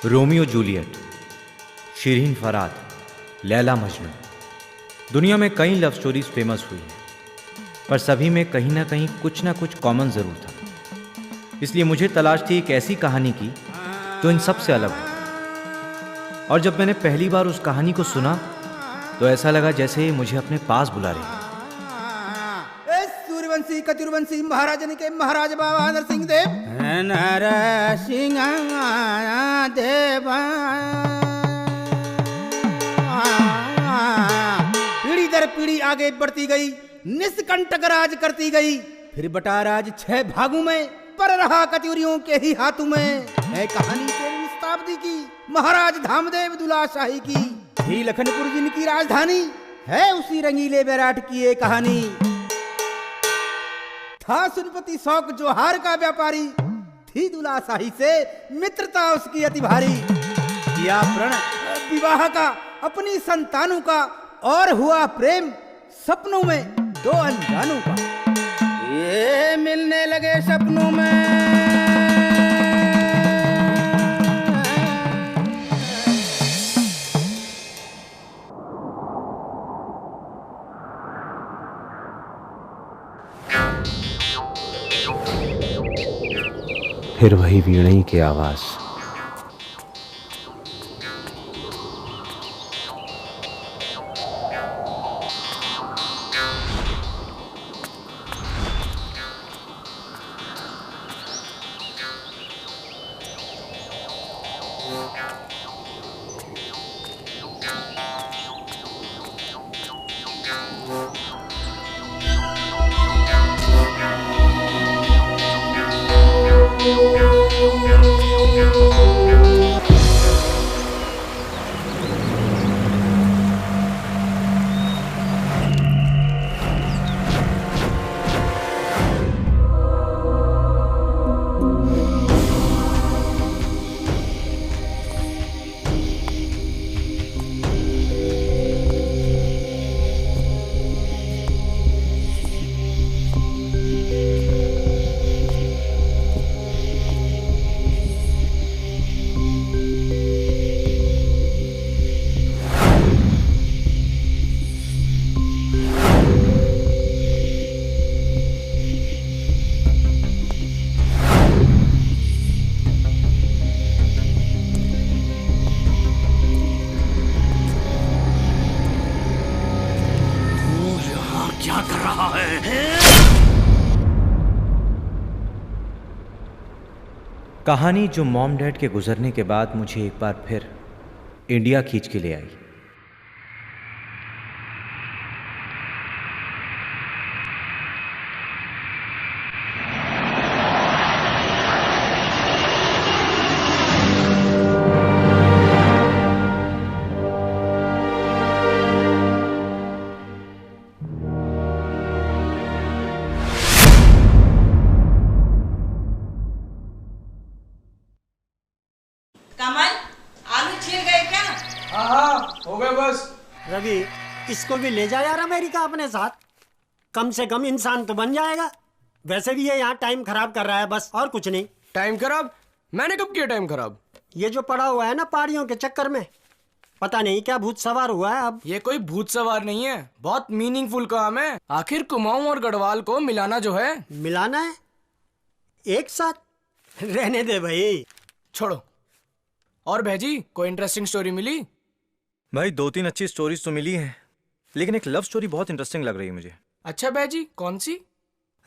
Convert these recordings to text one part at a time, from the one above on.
Romeo Juliet, Shirin फराद, Laila Majnu. दुनिया में कई लव स्टोरीज फेमस हुई हैं, पर सभी में कहीं ना कुछ कॉमन ज़रूर था। इसलिए मुझे तलाश थी एक ऐसी कहानी की जो इन सब से अलग हो। और जब मैंने पहली बार उस कहानी को सुना तो ऐसा लगा जैसे मुझे अपने पास बुला रही है। सूर्यवंशी कतिरवंशी महाराजन के महाराज बाबा नरसिंह देव पीढ़ी दर पीढ़ी आगे बढ़ती गई, निष्कंटक राज करती गई। फिर बटा राज 6 भागों में, पर रहा कतियोरियों के ही हाथों में। है कहानी 13वीं शताब्दी की, महाराज धामदेव दुला शाही की। ही लखनपुर जिनकी राजधानी है, उसी रंगीले बैराट की ये कहानी। था सुनपति शौक जोहार का व्यापारी, थी दुला शाही से मित्रता उसकी अति भारी। किया प्रण विवाह का अपनी संतानों का, और हुआ प्रेम सपनों में 2 अनजानों का। ये मिलने लगे सपनों में। फिर वही वीणई की आवाज। कहानी जो मॉम डैड के गुजरने के बाद मुझे एक बार फिर इंडिया खींच के ले आई। रवि, इसको भी ले जा यार अमेरिका अपने साथ, कम से कम इंसान तो बन जाएगा। वैसे भी ये यहाँ टाइम खराब कर रहा है बस, और कुछ नहीं। टाइम खराब? मैंने कब किया टाइम खराब? ये जो पड़ा हुआ है ना पहाड़ियों के चक्कर में, पता नहीं क्या भूत सवार हुआ है अब। ये कोई भूत सवार नहीं है, बहुत मीनिंगफुल काम है। आखिर कुमाऊं और गढ़वाल को मिलाना जो है, मिलाना है एक साथ। रहने दे भाई, छोड़ो। और भैजी, कोई इंटरेस्टिंग स्टोरी मिली? भाई 2-3 अच्छी स्टोरीज तो मिली हैं, लेकिन एक लव स्टोरी बहुत इंटरेस्टिंग लग रही है मुझे। अच्छा भैजी, कौन सी?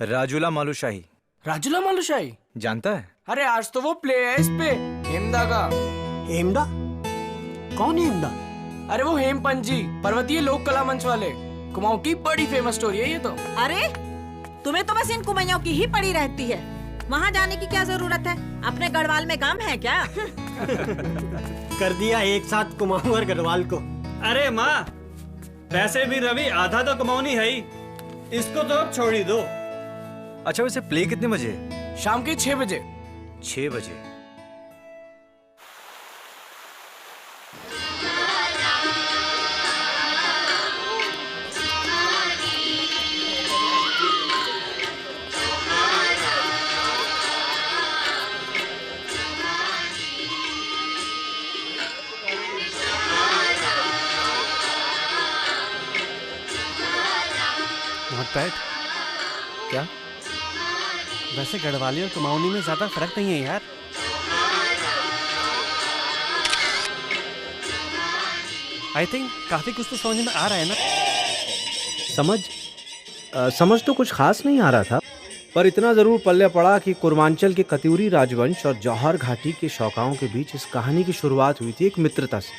राजूला मालूशाही। राजूला मालूशाही जानता है? अरे आज तो वो प्ले है इस पे, हेमदा का। हेमदा? कौन हेमदा? अरे वो हेमपंत जी, पर्वतीय लोक कला मंच वाले। कुमाऊं की बड़ी फेमस स्टोरी है ये तो। अरे तुम्हें तो बस इन कुमाऊं की ही पड़ी रहती है, वहाँ जाने की क्या जरूरत है? अपने गढ़वाल में काम है क्या? कर दिया एक साथ कुमाऊं और गढ़वाल को। अरे माँ, वैसे भी रवि आधा तो कुमाऊनी है ही, इसको तो अब छोड़ ही दो। अच्छा वैसे प्ले कितने बजे? शाम के 6 बजे। 6 बजे। Not bad. क्या? वैसे गढ़वाली और कुमाऊनी में ज्यादा फर्क नहीं है यार। आई थिंक काफी कुछ तो समझ में आ रहा है ना। समझ तो कुछ खास नहीं आ रहा था, पर इतना जरूर पल्ले पड़ा कि पूर्वांचल के कत्यूरी राजवंश और जौहर घाटी के शौकाओं के बीच इस कहानी की शुरुआत हुई थी एक मित्रता से,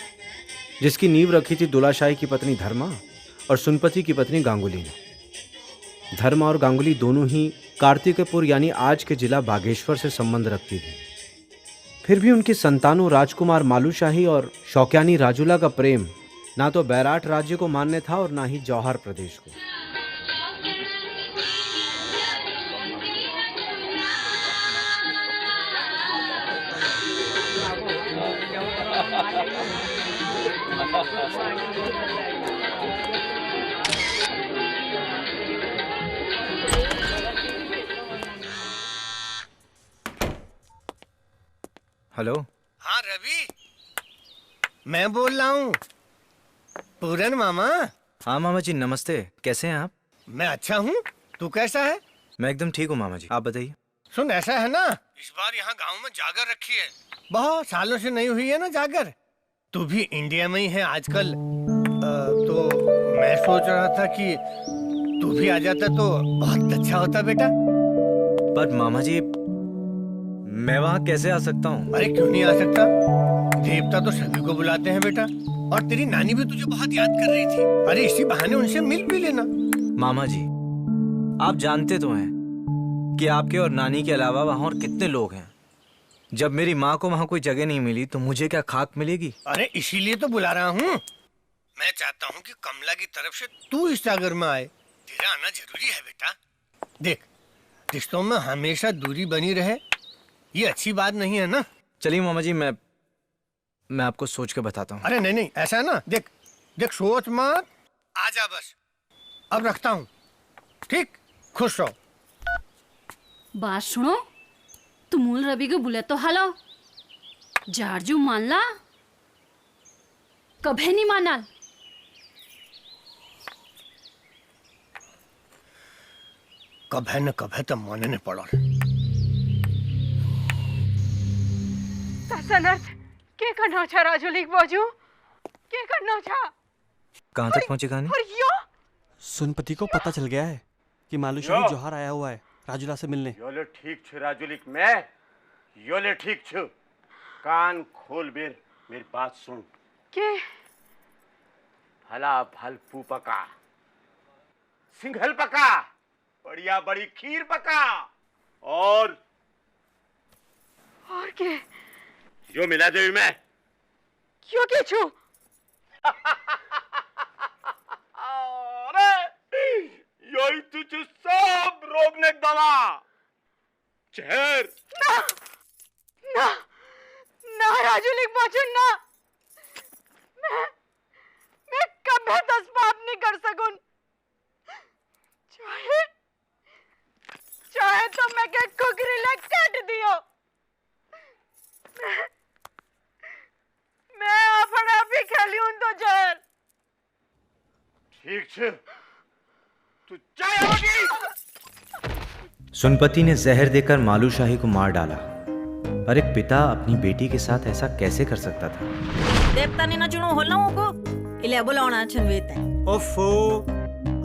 जिसकी नींव रखी थी दुलाशाही की पत्नी धर्मा और सुनपति की पत्नी गांगुली ने। धर्मा और गांगुली दोनों ही कार्तिकपुर यानी आज के जिला बागेश्वर से संबंध रखती थी। फिर भी उनकी संतानों राजकुमार मालूशाही और शौक्यानी राजूला का प्रेम ना तो बैराट राज्य को मान्य था और ना ही जौहर प्रदेश को। हेलो। हाँ रवि, मैं बोल रहा हूँ। पूरन मामा। हाँ मामा जी नमस्ते, कैसे हैं आप? मैं अच्छा हूँ, तू कैसा है? मैं एकदम ठीक हूँ मामा जी, आप बताइए। सुन ऐसा है ना, इस बार यहाँ गांव में जागर रखी है, बहुत सालों से नहीं हुई है ना जागर। तू भी इंडिया में ही है आजकल, तो मैं सोच रहा था कि तू भी आ जाता तो बहुत अच्छा होता बेटा। पर मामा जी मैं वहाँ कैसे आ सकता हूँ? अरे क्यों नहीं आ सकता, देवता तो सभी को बुलाते हैं बेटा। और तेरी नानी भी तुझे बहुत याद कर रही थी, अरे इसी बहाने उनसे मिल भी लेना। मामा जी आप जानते तो हैं कि आपके और नानी के अलावा वहाँ और कितने लोग हैं। जब मेरी माँ को वहाँ कोई जगह नहीं मिली तो मुझे क्या खाक मिलेगी? अरे इसीलिए तो बुला रहा हूँ। मैं चाहता हूँ कि कमला की तरफ से तू इस जागर में आए, तेरा आना जरूरी है बेटा। देख रिश्तों में हमेशा दूरी बनी रहे, ये अच्छी बात नहीं है ना। चलिए मामा जी मैं आपको सोच के बताता हूँ। अरे नहीं नहीं ऐसा है ना, देख देख सोच मत, आ जा बस। अब रखता हूँ, ठीक, खुश रहो। बात सुनो, तू मूल रवि को बुले तो हलो, जारजू मान ला, कभी नहीं माना। कभे न कभे तो मानने पड़ा। के करना था राजुलिक बाजू, के करना था? कहाँ तक पहुँची कहानी? और यो सुनपति को पता चल गया है कि मालूशाही जौहर आया हुआ है राजुला से मिलने। योले ठीक छु राजुलिक, मैं योले ठीक छु। कान खोल बेर मेरी बात सुन के भला भल पू पका, सिंघल पका, बढ़िया बड़ी खीर पका, और के यो मिला देवी में क्यों के छु? अरे योई तुझे सब रोगने दवा जहर। ना ना ना राजुलिक बाजू ना, मैं कभी दस पाप नहीं कर सकूं। चाहे तो मैं के कुकरी ले काट दियो, मैं अपना भी खेली हूं तो जहर। ठीक छे, तू चाय होगी। सुनपति ने जहर देकर मालूशाही को मार डाला, पर एक पिता अपनी बेटी के साथ ऐसा कैसे कर सकता था? देवता ने ना चुनो होलों को इले बुलाना छनवेत है। ओफो,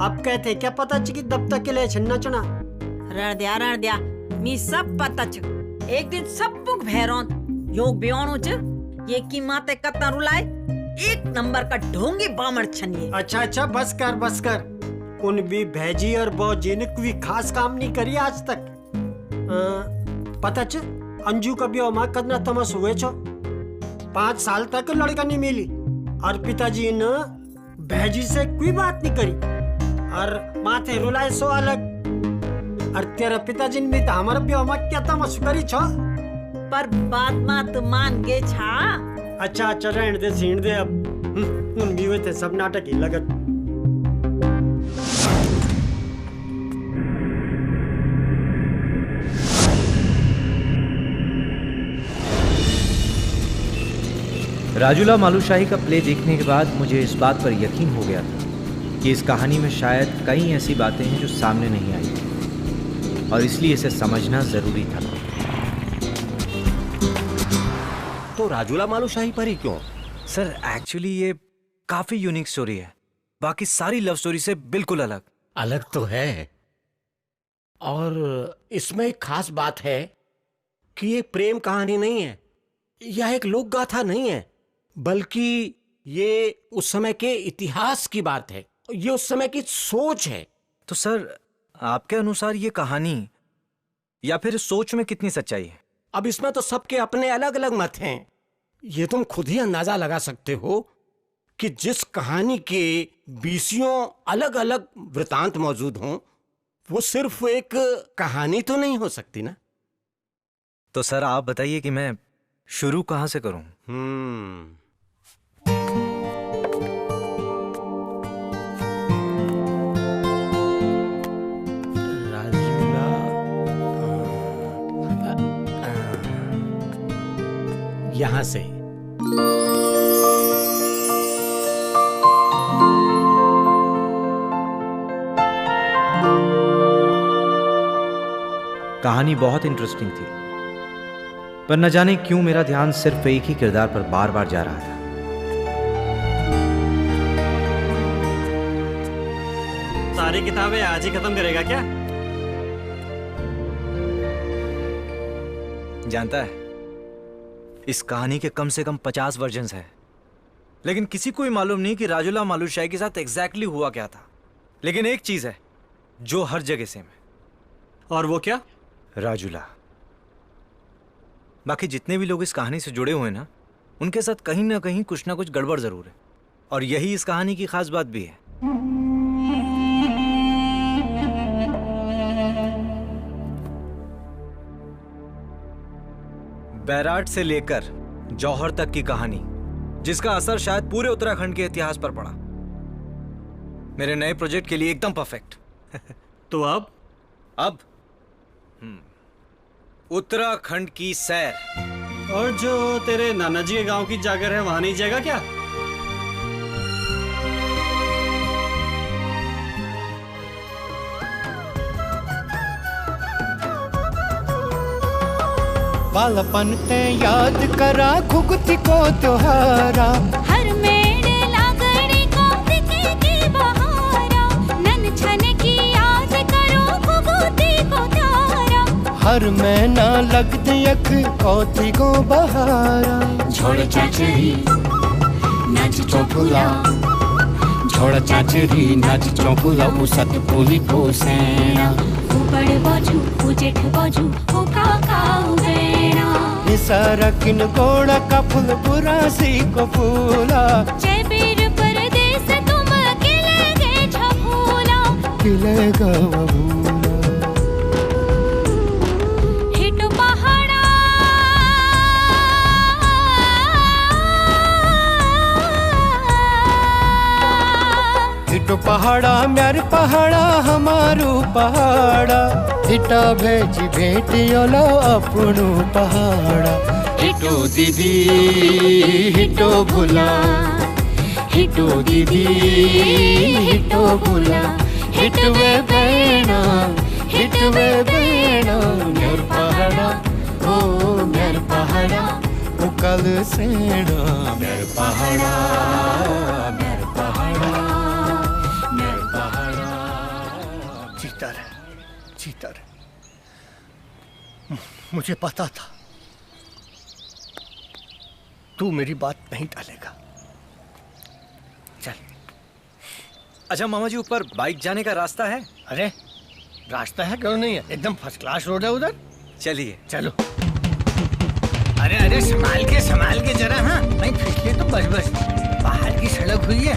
अब कहते क्या पता कि दब तक के लिए छन्ना चुना। रण दिया मी सब पता च। एक दिन सब पुक भैरौं योग बियोनो च, ये की माते कत्ता रुलाए, एक नंबर का ढोंगी बामर छनिए। अच्छा बस कर। उन भी भैजी और बौजी ने कोई खास काम नहीं करी आज तक। पता च अंजू का ब्याह मां कदना तमस हुए छो, 5 साल तक लड़का नहीं मिली, और पिताजी ने भैजी से कोई बात नहीं करी, और माथे रुलाए सो अलग। और तेरा पिताजी ने भी तो हमारा ब्याह मां क्या तमस करी छो। पर बात मत मान गे छा। अच्छा रहने दे, सीण दे अब। उन भी हुए थे सब नाटक ही लगत। राजूला मालूशाही का प्ले देखने के बाद मुझे इस बात पर यकीन हो गया था कि इस कहानी में शायद कई ऐसी बातें हैं जो सामने नहीं आई और इसलिए इसे समझना ज़रूरी था। तो राजूला मालूशाही पर ही क्यों? सर एक्चुअली ये काफी यूनिक स्टोरी है, बाकी सारी लव स्टोरी से बिल्कुल अलग। अलग तो है, और इसमें एक खास बात है कि ये प्रेम कहानी नहीं है, यह एक लोक गाथा नहीं है, बल्कि ये उस समय के इतिहास की बात है, ये उस समय की सोच है। तो सर आपके अनुसार ये कहानी या फिर सोच में कितनी सच्चाई है? अब इसमें तो सबके अपने अलग अलग मत हैं। ये तुम खुद ही अंदाजा लगा सकते हो कि जिस कहानी के 20 अलग अलग वृतांत मौजूद हों, वो सिर्फ एक कहानी तो नहीं हो सकती ना। तो सर आप बताइए कि मैं शुरू कहां से करूं? यहां से। कहानी बहुत इंटरेस्टिंग थी, पर न जाने क्यों मेरा ध्यान सिर्फ एक ही किरदार पर बार बार जा रहा था। सारी किताबें आज ही खत्म करेगा क्या? जानता है, इस कहानी के कम से कम 50 वर्जन्स हैं, लेकिन किसी को ही मालूम नहीं कि राजूला मालूशाही के साथ एग्जैक्टली हुआ क्या था। लेकिन एक चीज है जो हर जगह सेम है, और वो क्या? राजूला। बाकी जितने भी लोग इस कहानी से जुड़े हुए हैं ना, उनके साथ कहीं ना कहीं कुछ ना कुछ गड़बड़ जरूर है, और यही इस कहानी की खास बात भी है। बैराट से लेकर जौहर तक की कहानी, जिसका असर शायद पूरे उत्तराखंड के इतिहास पर पड़ा, मेरे नए प्रोजेक्ट के लिए एकदम परफेक्ट। तो अब उत्तराखंड की सैर। और जो तेरे नाना जी के गांव की जागर है, वहां नहीं जाएगा क्या? बालपन ते याद करा खुगती को त्योहारा, हर मेड़े लागड़ी को दिखे की बहारा, नन छन की याद करो खुगती को त्योहारा, हर महीना लगती अख कोती को बहारा। छोड़ चाचरी नाच चौपुला, छोड़ चाचरी नाच चौपुला, उसत पुली पोसेना, ऊपर बाजू उजेठ बाजू ओ काका उबेना, निसारा किन गोड़ा का फूल बुरासी को फूला, जय बीर परदेस तुम अकेले गए झफूला, खिलेगा बबूला। हिट पहाड़ा हिटो पहाड़ा म्यार पहाड़ा हमारू पहाड़ा, हिटा भेजी भेटियोलो अपनू पहाड़ा। हिटो दीदी हिटो भुला, हिटो दीदी हिटो भुला, हिटवे बेना म्यार पहाड़ा, ओ म्यार पहाड़ा, उकल सेना म्यार पहाड़ा, म्यार पहाड़ा। जीता रहे। मुझे पता था तू मेरी बात नहीं टालेगा। चल। अच्छा मामा जी, ऊपर बाइक जाने का रास्ता है? अरे रास्ता है, क्यों नहीं है, एकदम फर्स्ट क्लास रोड है उधर। चलिए। चलो। अरे अरे संभाल के जरा। हाँ नहीं फिसले तो बस बाहर की सड़क हुई है,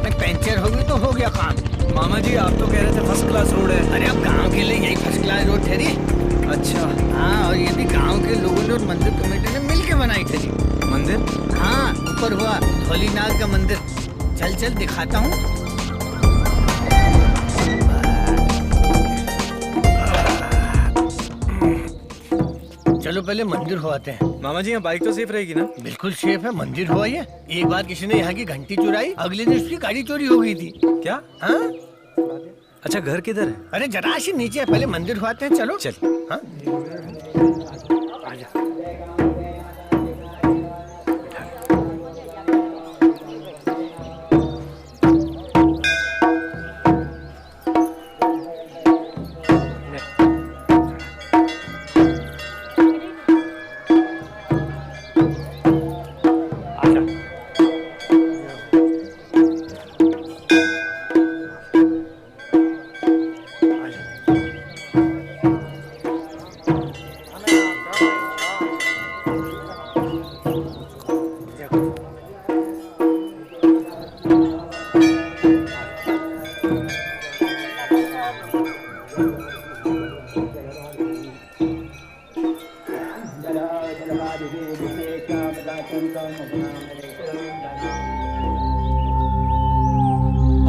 नहीं पंचर हो गई तो हो गया काम। मामा जी आप तो कह रहे थे फर्स्ट क्लास रोड है। अरे अब गांव के लिए यही फर्स्ट क्लास रोड ठहरी। अच्छा। हाँ, और ये भी गांव के लोगों ने और मंदिर कमेटी ने मिलके बनाई ठहरी। मंदिर? हाँ, ऊपर हुआ भोलेनाथ का मंदिर। चल दिखाता हूँ। चलो पहले मंदिर हो आते हैं। मामा जी यहाँ बाइक तो सेफ रहेगी ना? बिल्कुल सेफ है, मंदिर हो आइए। एक बार किसी ने यहाँ की घंटी चुराई, अगले दिन उसकी गाड़ी चोरी हो गई थी। क्या? हाँ? अच्छा घर किधर है? अरे जरा सी नीचे है, पहले मंदिर हो आते हैं। चलो चल। हाँ?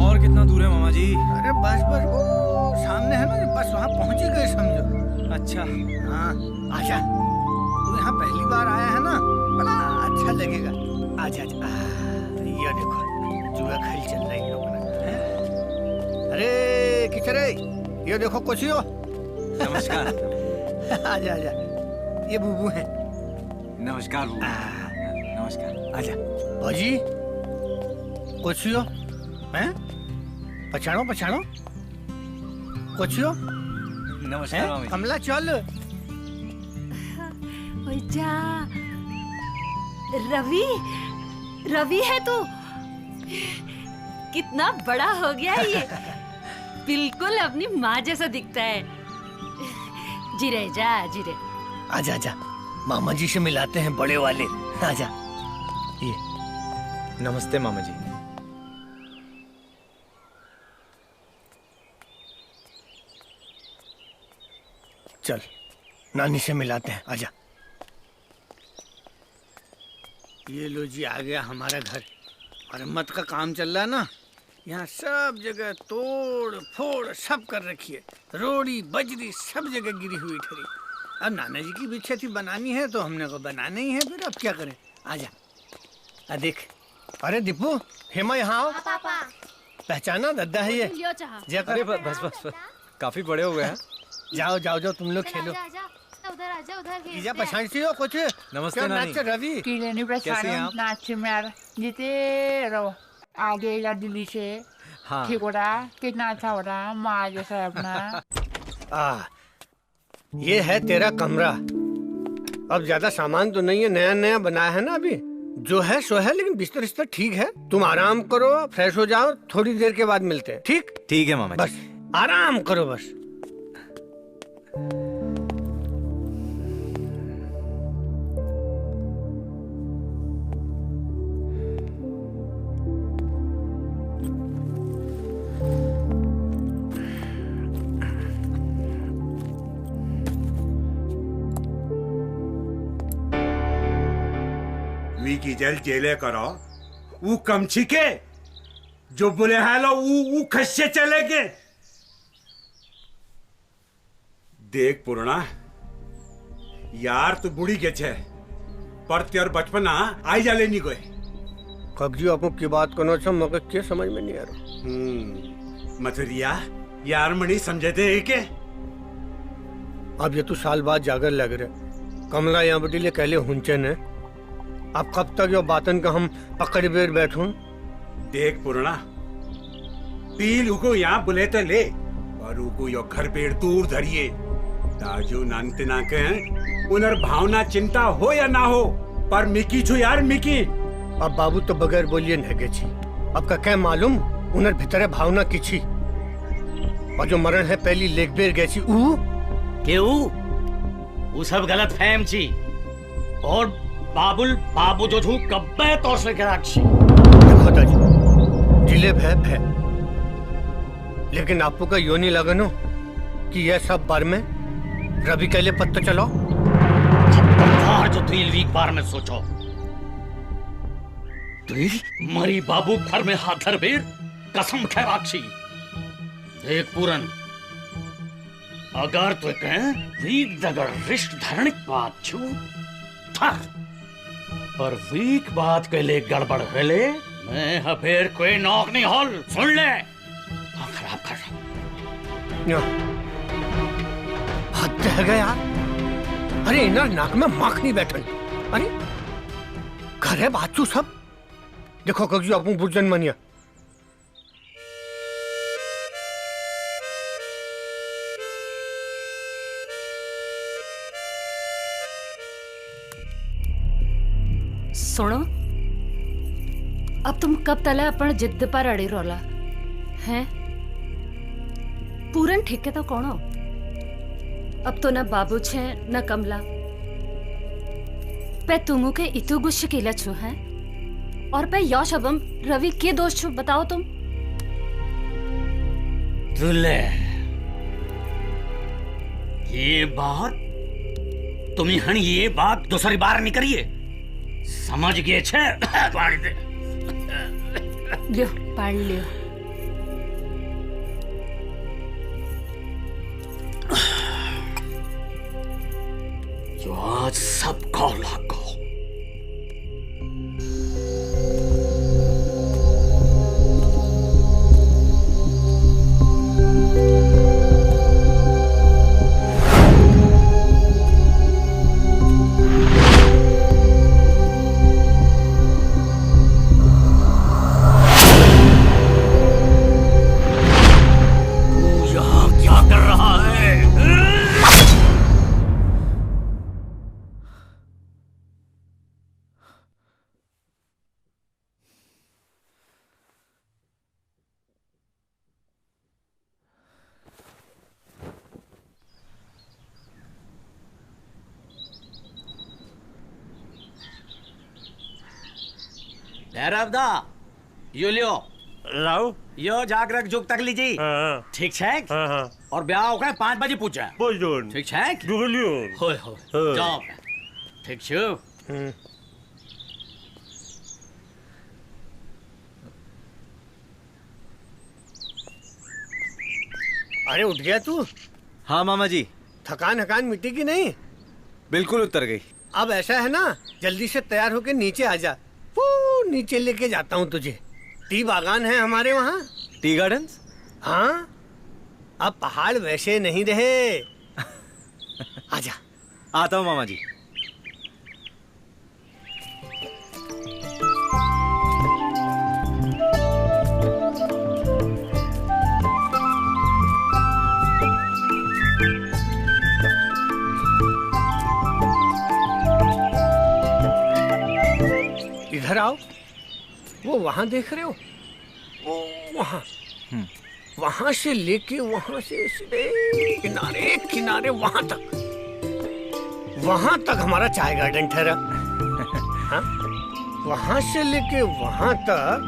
और कितना दूर है मामा जी? अरे बस बस वो सामने है ना, बस वहाँ पहुँच ही गए समझो। अच्छा हाँ आजा, तू यहाँ पहली बार आया है ना, बड़ा अच्छा लगेगा। आजा आजा। ये देखो जुआ खेल चल रही है लोग ना। अरे किचरे, ये देखो कोचियो। नमस्कार। आजा आजा, ये बुबू है। नमस्कार बुबू। नमस्कार। आजा भाजी, कोचियो हैं? पछाड़ो पछाड़ो कोचियो। नमस्कार मामा जी। कमला चल। जा रवि, रवि है तू? कितना बड़ा हो गया है ये, बिल्कुल अपनी माँ जैसा दिखता है। जीरे जा जीरे। आजा आजा, मामा जी से मिलाते हैं बड़े वाले। आजा। ये नमस्ते मामा जी। चल नानी से मिलाते हैं। आजा। ये लो जी, आ गया हमारा घर। मरम्मत का काम चल रहा है ना, यहाँ सब जगह तोड़ फोड़ सब कर रखी है। रोड़ी बजरी सब जगह गिरी हुई ठहरी। अब नाना जी की भी इच्छा थी बनानी है तो हमने को बनाना ही है, फिर अब क्या करें। आजा। देख, अरे दीपू, हेमा यहाँ आओ। पहचाना दद्दा है ये। अरे बस बस बस, काफी बड़े हो गए हैं। जाओ जाओ जाओ, तुम लोग खेलो। उधर आजा उधर इजा पछाड़ से हो कुछ। नमस्ते नानी। रवि किलेनी कैसे हैं आप? नाचिमार जीते रहो आगे या दिल्ली से। हाँ। ठीक हो रहा, कितना अच्छा हो रहा, माँ जैसा है अपना। ये है तेरा कमरा। अब ज्यादा सामान तो नहीं है, नया नया बनाया है ना अभी। जो है सो है, लेकिन बिस्तर बिस्तर ठीक है। तुम आराम करो, फ्रेश हो जाओ, थोड़ी देर के बाद मिलते हैं। ठीक ठीक है मामा जी। बस आराम करो बस। की जल जेले करो वो कमची के जो बोले हालो वो खस्से चलेगे। देख पूर्णा यार तू बुढ़ी के छे पर तेर बचपना आई जा लेनी गए। कब्जी आपको की बात करना चाहिए, मगर क्या समझ में नहीं आ रहा। मथुरिया यार मणि समझे थे के अब ये तो साल बाद जागर लग रहे। कमला यहाँ बटी ले कहले हुंचन है। अब कब तक यो बातन का हम पकड़ बेर बैठूं। देख पूर्णा पील उको यहाँ बुले तो ले और उको यो घर पेड़ दूर धरिए। ताजू नानते ना के उनर भावना चिंता हो या ना हो, पर मिकी छू यार मिकी। अब बाबू तो बगैर बोलिए नगे छी। अब का क्या मालूम उनर भीतर भावना की छी। और जो मरण है पहली लेख बेर गए छी ऊ सब गलत फहम छी। और बाबुल बाबू जो झूठ कब्बे तो से के रखी। देखो ताजी जिले भय लेकिन आपको का यो नहीं लगनो कि यह सब बार में रवि के लिए पत्ता चलो। जो तुम वीक बार में सोचो तुम मरी बाबू घर में हाथ धर बेर कसम खैराक्षी। देख पूरन अगर तो कहें वीक दगर रिश्त धरणिक बात छू था पर वीक बात के लिए गड़बड़ है ले मैं फिर कोई नौक नहीं हॉल सुन ले खराब कर हद है गया। अरे इनर नाक में माख नहीं बैठन। अरे घर है बाचू सब देखो कगजू आपू बुर्जन मनिया सुनो अब तुम कब तले अपन जिद पर अड़ी रोला हैं पूरन ठीक है तो कौन हो अब तो न बाबू छे न कमला पे तुमु के इतु गुस्से कीला छु हैं और पे यो शबम रवि के दोस्त छु बताओ तुम तुले ये बात तुम्ही हन ये बात दूसरी बार नहीं करिए समझ गए छे लियो पढ़ लियो जो आज सब कौला को यो लियो लाओ यो जागरक जुग तक लीजी ठीक है और ब्याह हो गए 5 बजे पूछा ठीक है होय होय जाओ ठीक छो अरे उठ गया तू? हाँ मामा जी। थकान हकान मिट्टी की नहीं? बिल्कुल उतर गई। अब ऐसा है ना जल्दी से तैयार होके नीचे आ जा नीचे लेके जाता हूँ तुझे। टी बागान है हमारे वहाँ। Tea garden? हाँ अब पहाड़ वैसे नहीं रहे। आजा। आता हूँ मामा जी। इधर आओ। वो वहां देख रहे हो? वो वहां से लेके वहां से सीधे किनारे किनारे वहां तक हमारा चाय गार्डन ठहरा। हाँ? वहां से लेके वहां तक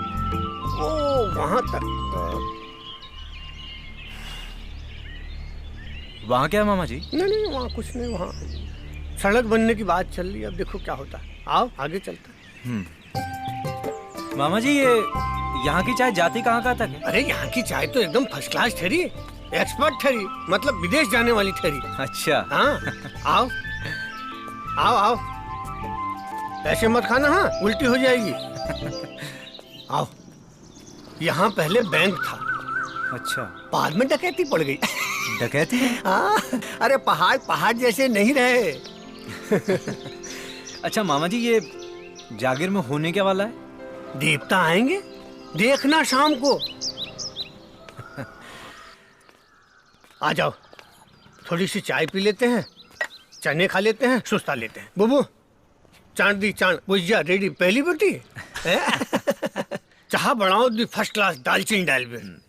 वहां क्या है मामा जी? नहीं वहां कुछ नहीं। वहां सड़क बनने की बात चल रही है। अब देखो क्या होता है। आओ आगे चलते हैं। मामा जी ये यहाँ की चाय जाती कहाँ तक है? अरे यहाँ की चाय तो एकदम फर्स्ट क्लास ठहरी, एक्सपर्ट ठहरी, मतलब विदेश जाने वाली ठहरी। अच्छा। हाँ आओ आओ आओ। ऐसे मत खाना, हाँ उल्टी हो जाएगी। आओ। यहाँ पहले बैंक था। अच्छा। बाद में डकैती पड़ गई। डकैती? हाँ अरे पहाड़ जैसे नहीं रहे। अच्छा मामा जी ये जागीर में होने क्या वाला है? देवता आएंगे, देखना शाम को। आ जाओ थोड़ी सी चाय पी लेते हैं, चने खा लेते हैं, सुस्ता लेते हैं। बुबू चांद दी चांद भुजिया रेडी पहली बेटी। चाह बनाओ दी फर्स्ट क्लास दालचीनी डाल में।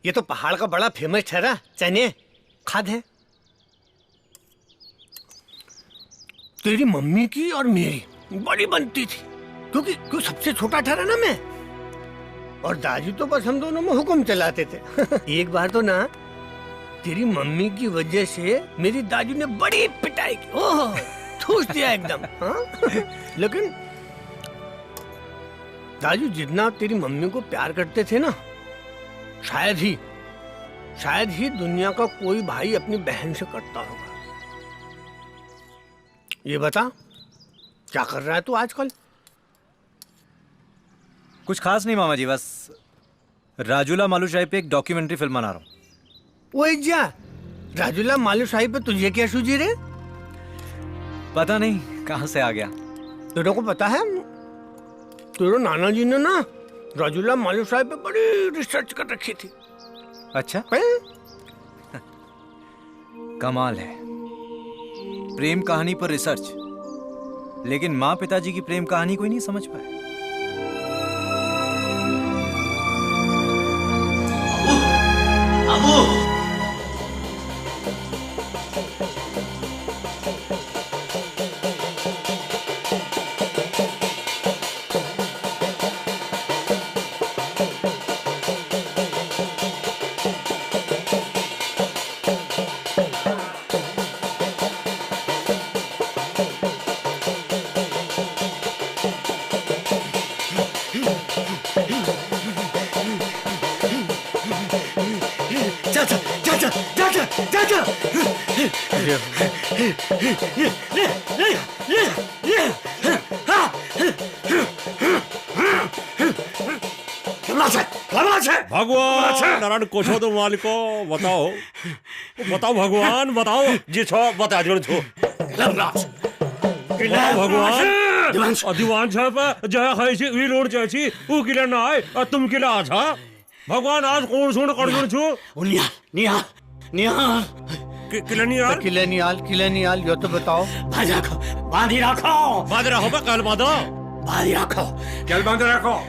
ये तो पहाड़ का बड़ा फेमस ठहरा चने खाद है। तेरी मम्मी की और मेरी बड़ी बनती थी क्योंकि सबसे छोटा ठहरा ना मैं, और दाजू तो बस हम दोनों में हुक्म चलाते थे। एक बार तो ना तेरी मम्मी की वजह से मेरी दाजू ने बड़ी पिटाई की। ओह ठूस दिया एकदम। हाँ? लेकिन दाजू जितना तेरी मम्मी को प्यार करते थे ना, शायद ही शायद ही दुनिया का कोई भाई अपनी बहन से करता होगा। ये बता, क्या कर रहा है तू आजकल? कुछ खास नहीं मामा जी, बस राजूला मालूशाही पे एक डॉक्यूमेंट्री फिल्म बना रहा हूँ। वो जा, राजूला मालूशाही पे तुझे क्या सूझी रे? पता नहीं कहाँ से आ गया। तेरे को पता है, तेरे नाना जी ने ना राजूला मालूशाही पे बड़ी रिसर्च कर रखी थी। अच्छा, कमाल है। प्रेम कहानी पर रिसर्च, लेकिन माँ पिताजी की प्रेम कहानी कोई नहीं समझ पाए। भगवान नारायण कोशो तो मालिको बताओ बताओ भगवान बताओ जी छो बता जोड़ छो भगवान दीवान साहब जय खाई वी लोड जायची ऊ किला ना आए तुम किला आछा भगवान आज कौन सुन कर जोड़ छो निहाल निहाल किले निहाल यो तो बताओ। बांधी रखो कल बांधो बांधी रखो कल बांध रखो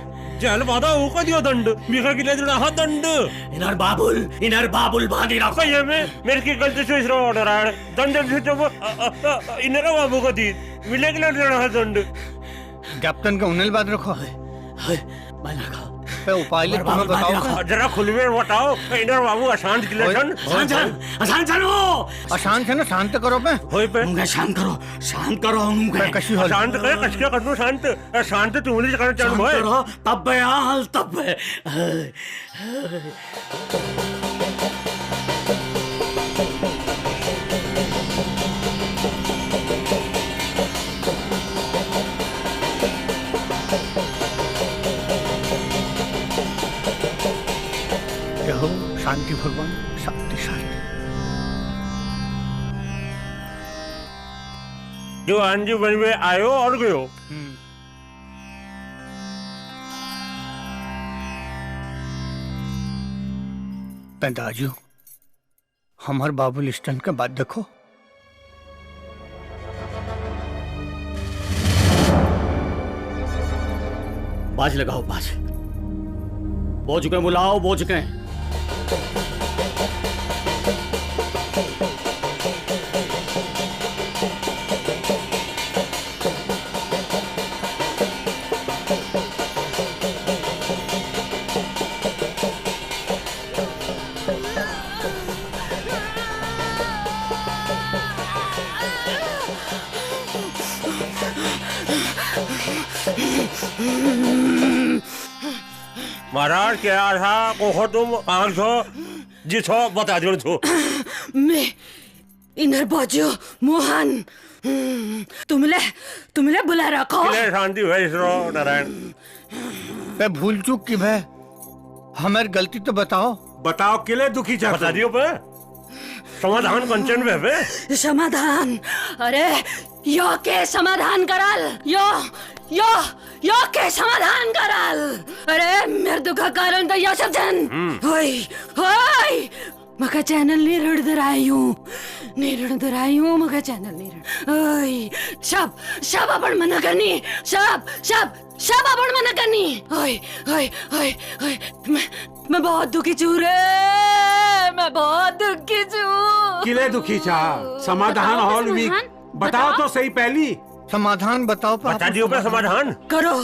चल बांधा ऊका दियो दंड मिखा किले दिना हा दंड इनर बाबुल बांधी रखो ये मेरे की गलती से इसरो ऑर्डर है दंड से जब इनर बाबू को दी मिले किले दिना हा दंड कैप्टन का उन्हें बात रखो है बांध रखो पे उपाय ले तुम्हें बताओ जरा खुलवे बताओ इनर बाबू अशांत किले अशांत चलो शांत करो पे होय पे मुंगे शांत करो मुंगे कशी हो शांत करे कशी करू शांत तुम्ही करना चालू भाई तब हाल तब शांति भगवान शांति शांति। जो अंजू बनवे आयो और गयो दाजू हमार बाबू लिस्टन का बात देखो। बाज लगाओ बाज बोझ के बुलाओ बोझ के महाराज क्या था को तुम आंख छो जी छो बता दो छो मैं इनर बाजू मोहन तुमले बुला रखो किले शांति भाई इसरो नारायण पे भूल चूक की भय हमारी गलती तो बताओ किले दुखी चाह बता दियो पे समाधान कंचन में समाधान अरे यो के समाधान कराल यो के समाधान कराल अरे मेरे दुख का कारण तो यो सब जन होय मका चैनल नहीं रड़ मका चैनल नहीं रड़ ओय सब अपन मना करनी सब अपन मना करनी ओय मैं बहुत दुखी छू रे किले दुखी छा समाधान हॉल वीक बताओ तो सही पहली समाधान बताओ बता दियो पे समाधान करो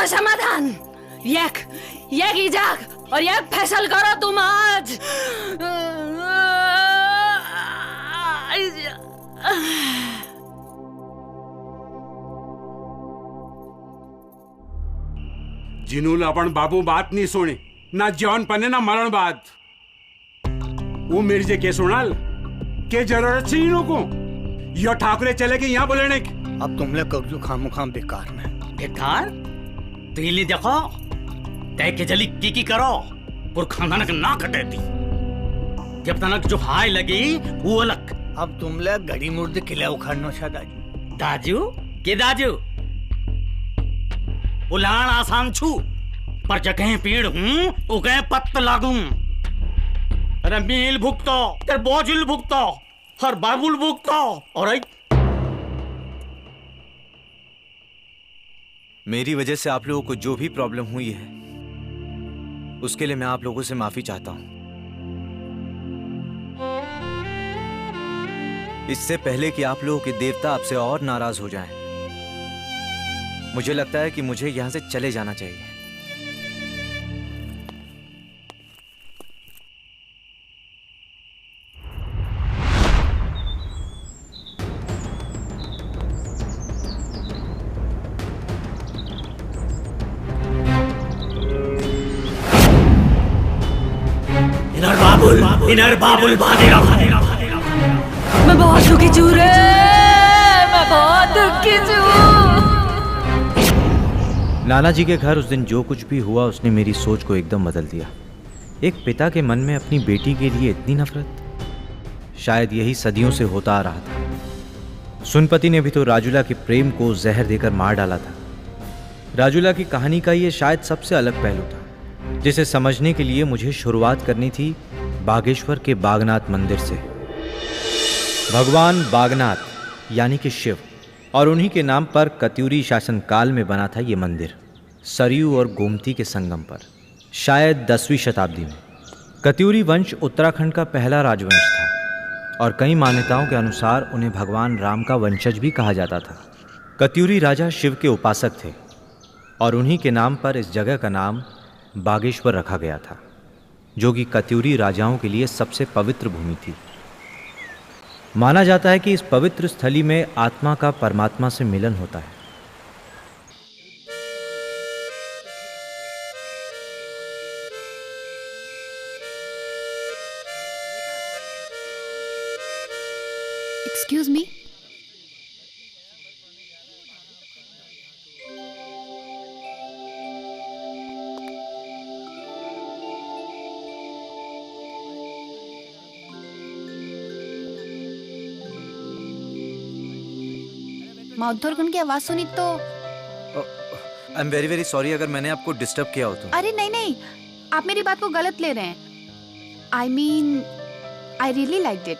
समाधान एक इजाक और एक फैसल करो तुम आज जिन्होंने अपन बाबू बात नहीं सुनी ना जौन पने ना मरण बाद। वो मिर्जे के सुनाल के जरूरत थी इनों को यो ठाकुरे चले के यहाँ बोलेने की। अब तुम लोग कब्जू खाम बेकार में बेकार तीली देखो तय के जली की करो और खानदान का ना कटे दी जब तक जो हाय लगी वो अलग। अब तुम लोग गड़ी मुर्द किला उखाड़ना छा दाजू। दाजू के दाजू बुलान आसान छू पर जगह पेड़ हूँ उगे पत्त लागू। अरे मील भुगतो तेरे बोझिल भुगतो हर बाबुल भुगतो और मेरी वजह से आप लोगों को जो भी प्रॉब्लम हुई है उसके लिए मैं आप लोगों से माफी चाहता हूं। इससे पहले कि आप लोगों के देवता आपसे और नाराज हो जाएं, मुझे लगता है कि मुझे यहां से चले जाना चाहिए। इनर बाबुल भागेगा। मैं बहुत दुखी छू रे, मैं बहुत दुखी छू। लाला जी के घर उस दिन जो कुछ भी हुआ उसने मेरी सोच को एकदम बदल दिया। एक पिता के मन में अपनी बेटी के लिए इतनी नफरत, शायद यही सदियों से होता आ रहा था। सुनपति ने भी तो राजुला के प्रेम को जहर देकर मार डाला था। राजुला की कहानी का ये शायद सबसे अलग पहलू था जिसे समझने के लिए मुझे शुरुआत करनी थी बागेश्वर के बागनाथ मंदिर से। भगवान बागनाथ यानी कि शिव और उन्हीं के नाम पर कत्यूरी शासन काल में बना था ये मंदिर, सरयू और गोमती के संगम पर, शायद 10वीं शताब्दी में। कत्यूरी वंश उत्तराखंड का पहला राजवंश था और कई मान्यताओं के अनुसार उन्हें भगवान राम का वंशज भी कहा जाता था। कत्यूरी राजा शिव के उपासक थे और उन्हीं के नाम पर इस जगह का नाम बागेश्वर रखा गया था, जो कि कत्यूरी राजाओं के लिए सबसे पवित्र भूमि थी। माना जाता है कि इस पवित्र स्थली में आत्मा का परमात्मा से मिलन होता है। एक्सक्यूज मी, माउथॉर्गन की आवाज सुनी तो। I am very very sorry अगर मैंने आपको डिस्टर्ब किया हो तो। अरे नहीं नहीं, आप मेरी बात को गलत ले रहे हैं। I mean I really like it.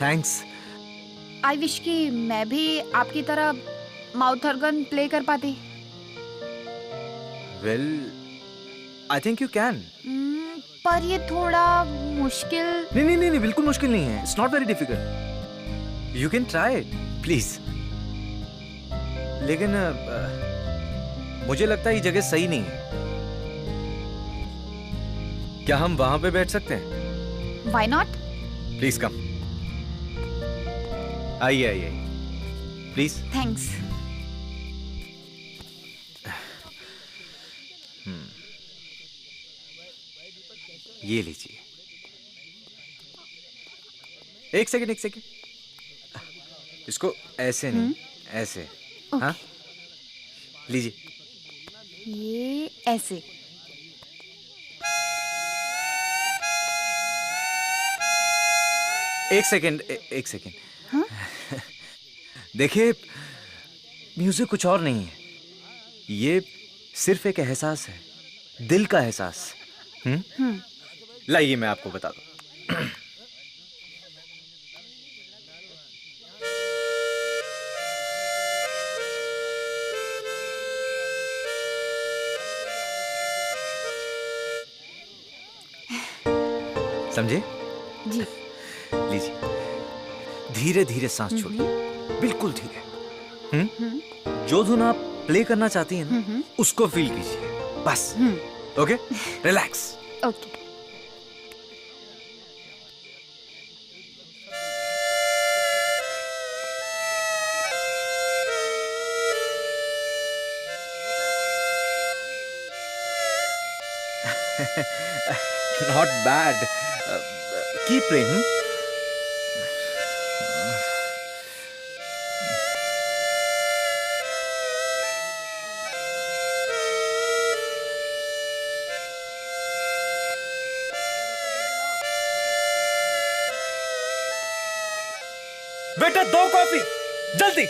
Thanks. I wish कि मैं भी आपकी तरह माउथॉर्गन प्ले कर पाती। Well I think you can. पर ये थोड़ा मुश्किल। नहीं नहीं नहीं, बिल्कुल मुश्किल नहीं है। It's not very difficult. You can try it, please. लेकिन मुझे लगता है ये जगह सही नहीं है। क्या हम वहां पे बैठ सकते हैं? Why not? Please come. आइए आइए प्लीज। थैंक्स। ये लीजिए। एक सेकंड। इसको ऐसे नहीं, ऐसे। हाँ लीजिए। ये ऐसे। एक सेकंड। हाँ? देखिए म्यूजिक कुछ और नहीं है, ये सिर्फ एक एहसास है, दिल का एहसास। लाइए मैं आपको बता दूं। समझे? जी। लीजिए, धीरे धीरे सांस छोड़िए, बिल्कुल धीरे। जो धुन आप प्ले करना चाहती हैं ना, उसको फील कीजिए बस। Okay, relax. Okay. Not bad. Keep praying. बेटा 2 कॉफी जल्दी।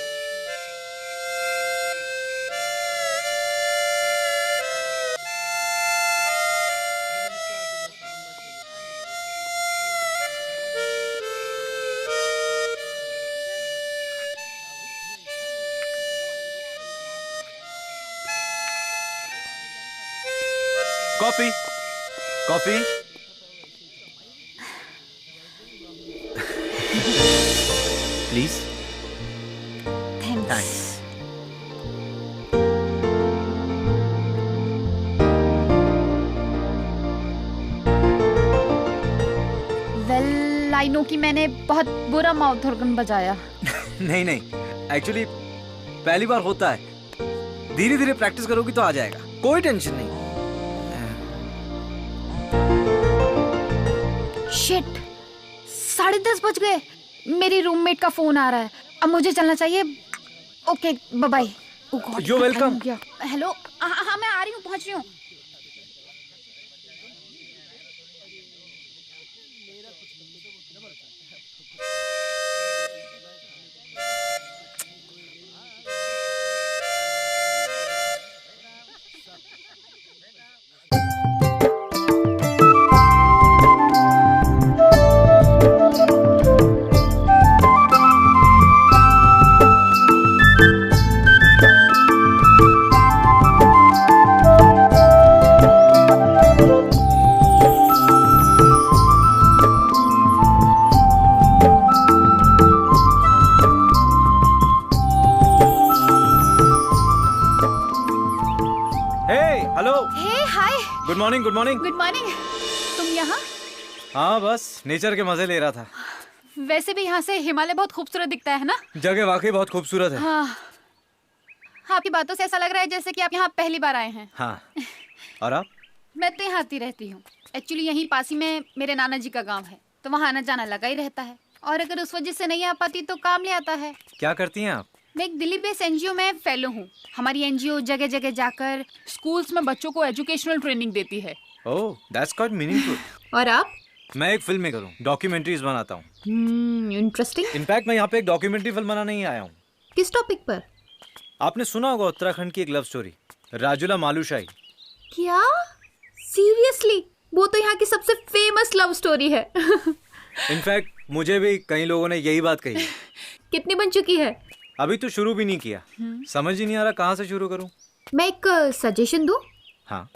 Coffee coffee. Please. Thanks. Well I know कि मैंने बहुत बुरा माउथ ऑर्गन बजाया। नहीं नहीं, एक्चुअली पहली बार होता है, धीरे धीरे प्रैक्टिस करोगी तो आ जाएगा, कोई टेंशन नहीं। शिट, 10:30 बज गए। मेरी रूममेट का फोन आ रहा है, अब मुझे चलना चाहिए। Okay bye bye. You're welcome. Hello, हाँ मैं आ रही हूँ, पहुँच रही हूँ। Good morning. Good morning. Good morning. तुम यहाँ? हाँ बस नेचर के मजे ले रहा था। वैसे भी यहाँ से हिमालय बहुत खूबसूरत दिखता है ना? जगह वाकई बहुत खूबसूरत है। हाँ, आपकी बातों से ऐसा लग रहा है जैसे कि आप यहाँ पहली बार आए हैं। हाँ, और आप? मैं तो यहाँ आती रहती हूँ। एक्चुअली यहीं पास ही में मेरे नाना जी का गांव है, तो वहाँ आना जाना लगा ही रहता है। और अगर उस वजह से नहीं आ पाती तो काम ले आता है। क्या करती हैं आप? मैं एक दिल्ली बेस्ड एनजीओ में फेलो हूँ। हमारी एनजीओ जगह जगह जाकर स्कूल्स में बच्चों को एजुकेशनल ट्रेनिंग देती है। ओह, दैट्स क्वाइट मीनिंगफुल। और आप? मैं एक फिल्म मेकर हूँ, डॉक्यूमेंट्रीज बनाता हूँ। इंटरेस्टिंग। इनफैक्ट मैं यहाँ पे एक डॉक्यूमेंट्री फिल्म बनाने ही आया हूँ। किस टॉपिक पर? आपने सुना होगा उत्तराखंड की एक लव स्टोरी, राजुला मालुशाही। क्या? सीरियसली? वो तो यहाँ की सबसे फेमस लव स्टोरी है। इनफैक्ट मुझे भी कई लोगों ने यही बात कही है। कितनी बन चुकी है? अभी तो शुरू भी नहीं किया, समझ ही नहीं आ रहा कहाँ से शुरू करूँ। मैं एक सजेशन दूँ? हाँ।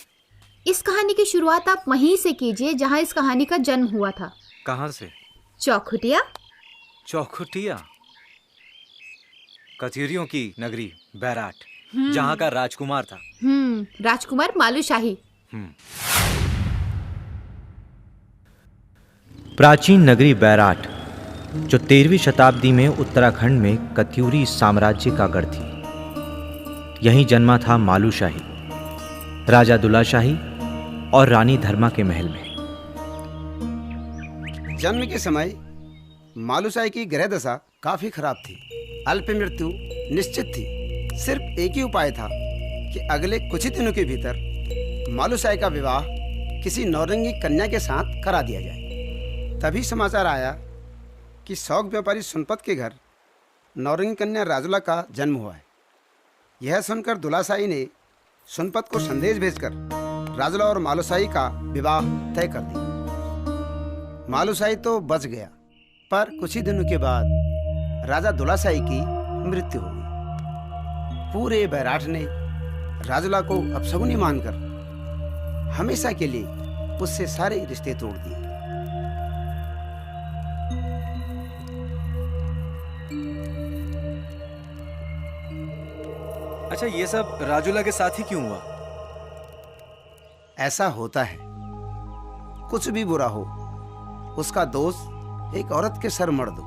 इस कहानी की शुरुआत आप वहीं से कीजिए जहाँ इस कहानी का जन्म हुआ था। कहाँ से? चौखुटिया। चौखुटिया, कथीरियों की नगरी बैराट, जहाँ का राजकुमार था। राजकुमार मालुशाही। प्राचीन नगरी बैराट, जो 13वीं शताब्दी में उत्तराखंड में कत्यूरी साम्राज्य का गढ़ थी। यहीं जन्मा था मालुशाही, राजा दुलाशाही और रानी धर्मा के महल में। जन्म के समय मालुशाही की ग्रह दशा काफी खराब थी। अल्प मृत्यु निश्चित थी। सिर्फ एक ही उपाय था कि अगले कुछ ही दिनों के भीतर मालुशाही का विवाह किसी नौरंगी कन्या के साथ करा दिया जाए। तभी समाचार आया कि शौक व्यापारी सुनपत के घर नौरंगी कन्या राजुला का जन्म हुआ है। यह सुनकर दुलाशाही ने सुनपत को संदेश भेजकर राजुला और मालुशाही का विवाह तय कर दिया। मालुशाही तो बच गया, पर कुछ ही दिनों के बाद राजा दुलाशाही की मृत्यु हो गई। पूरे बैराठ ने राजुला को अपशगुनी मानकर हमेशा के लिए उससे सारे रिश्ते तोड़ दिए। अच्छा, ये सब राजुला के साथ ही क्यों हुआ? ऐसा होता है, कुछ भी बुरा हो उसका दोष एक औरत के सर मढ़ दो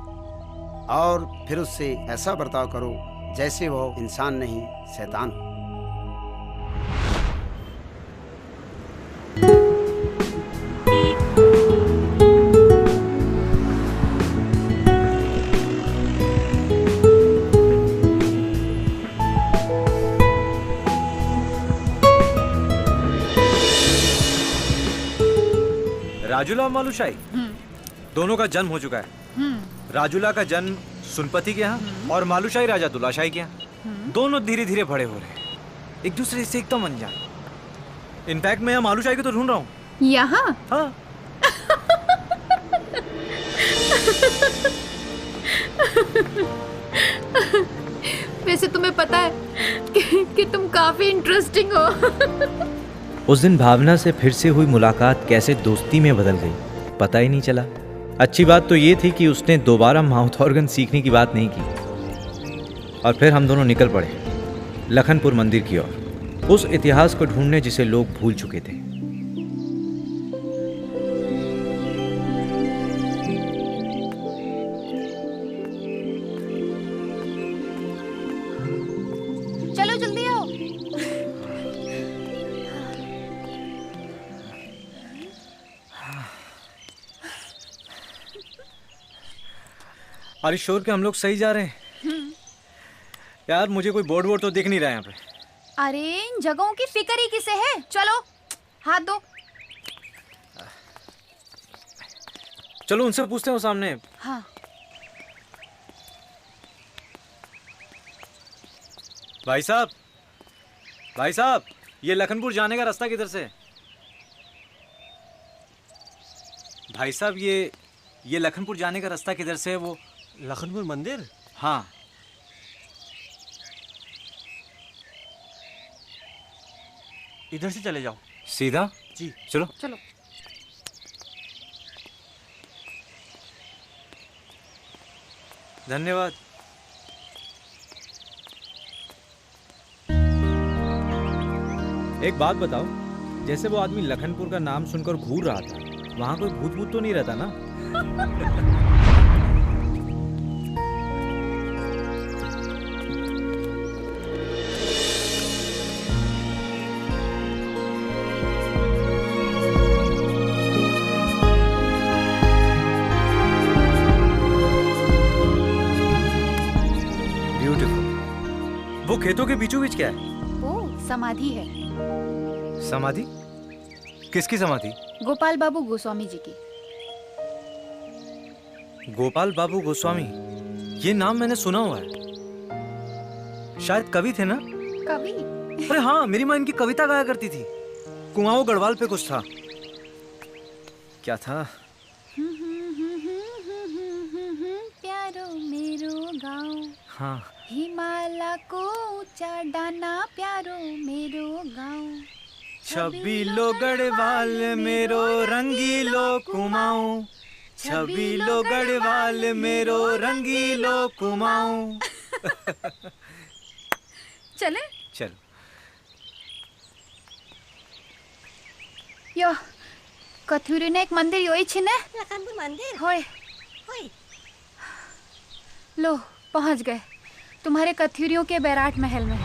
और फिर उससे ऐसा बर्ताव करो जैसे वो इंसान नहीं शैतान हो। राजूला और मालूशाही दोनों का जन्म हो चुका है। राजूला का जन्म सुनपति के यहाँ और मालूशाही राजा दुलाशाही के यहाँ। दोनों धीरे धीरे बड़े हो रहे हैं, एक दूसरे से एकदम अनजान। इनफैक्ट मैं यहाँ मालूशाही को तो ढूंढ रहा हूँ। यहाँ? हाँ। वैसे तुम्हें पता है कि तुम काफी इंटरेस्टिंग हो। उस दिन भावना से फिर से हुई मुलाकात कैसे दोस्ती में बदल गई पता ही नहीं चला। अच्छी बात तो ये थी कि उसने दोबारा माउथ ऑर्गन सीखने की बात नहीं की। और फिर हम दोनों निकल पड़े लखनपुर मंदिर की ओर, उस इतिहास को ढूंढने जिसे लोग भूल चुके थे। चलो जल्दी आओ। अरे श्योर कि हम लोग सही जा रहे हैं? यार मुझे कोई बोर्ड वोर्ड तो दिख नहीं रहा है यहाँ पे। अरे इन जगहों की फिक्र ही किसे है? चलो हाथ दो। चलो उनसे पूछते हैं वो सामने। हाँ। भाई साहब, भाई साहब, ये लखनपुर जाने का रास्ता किधर से? भाई साहब ये लखनपुर जाने का रास्ता किधर से है? वो लखनपुर मंदिर? हाँ। इधर से चले जाओ। सीधा? जी। चलो चलो। धन्यवाद। एक बात बताओ, जैसे वो आदमी लखनपुर का नाम सुनकर घूर रहा था, वहां कोई भूत भूत तो नहीं रहता ना? ब्यूटीफुल। वो खेतों के बीचों बीच क्या है? वो समाधि है। समाधि? किसकी समाधि? गोपाल बाबू गोस्वामी जी की। गोपाल बाबू गोस्वामी, ये नाम मैंने सुना हुआ है। शायद कवि थे ना? कवि? अरे हाँ, मेरी माँ इनकी कविता गाया करती थी। कुमाऊं गढ़वाल पे कुछ था। क्या था? प्यारो मेरो गाँव, हाँ। हिमालय को ऊंचा डाना, प्यारो मेरो गाँव। छबीलो गढ़वाल मेरो रंगीलो कुमाऊं, छबीलो गढ़वाल मेरो रंगीलो कुमाऊं। चले? चलो। यो कथुरी ने एक मंदिर योई छी ने? लखनपुर मंदिर? होय। लो पहुंच गए तुम्हारे कथुरियों के बैराट महल में।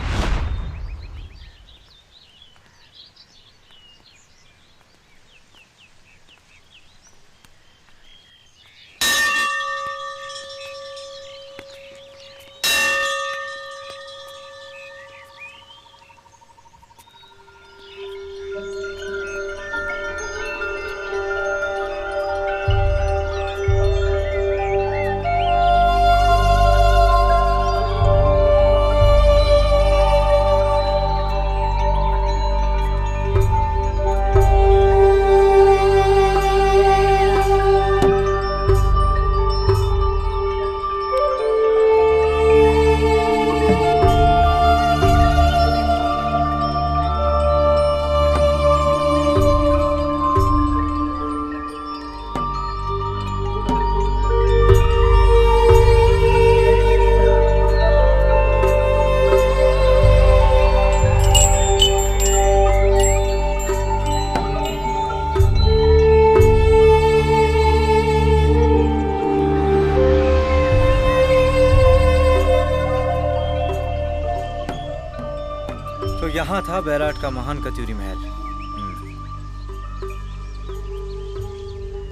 यहाँ था बैराट का महान कत्यूरी महल।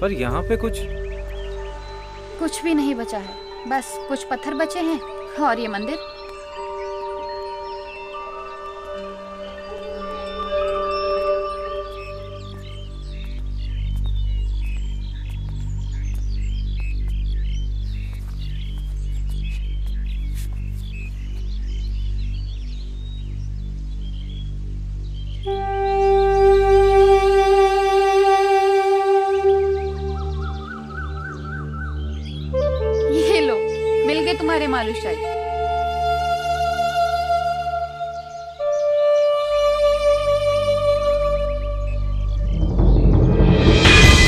पर यहाँ पे कुछ भी नहीं बचा है, बस कुछ पत्थर बचे हैं और ये मंदिर। मालूशाही।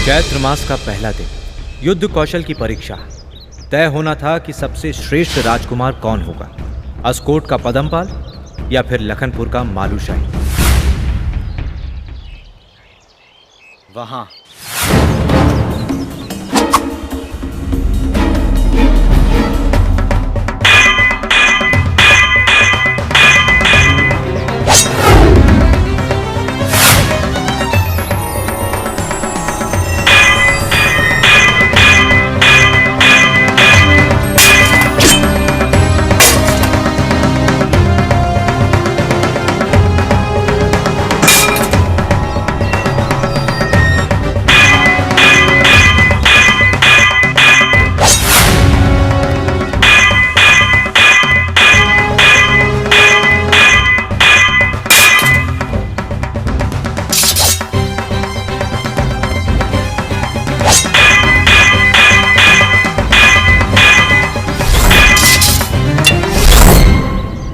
चैत्र मास का पहला दिन, युद्ध कौशल की परीक्षा। तय होना था कि सबसे श्रेष्ठ राजकुमार कौन होगा, अस्कोट का पदमपाल या फिर लखनपुर का मालूशाही। वहां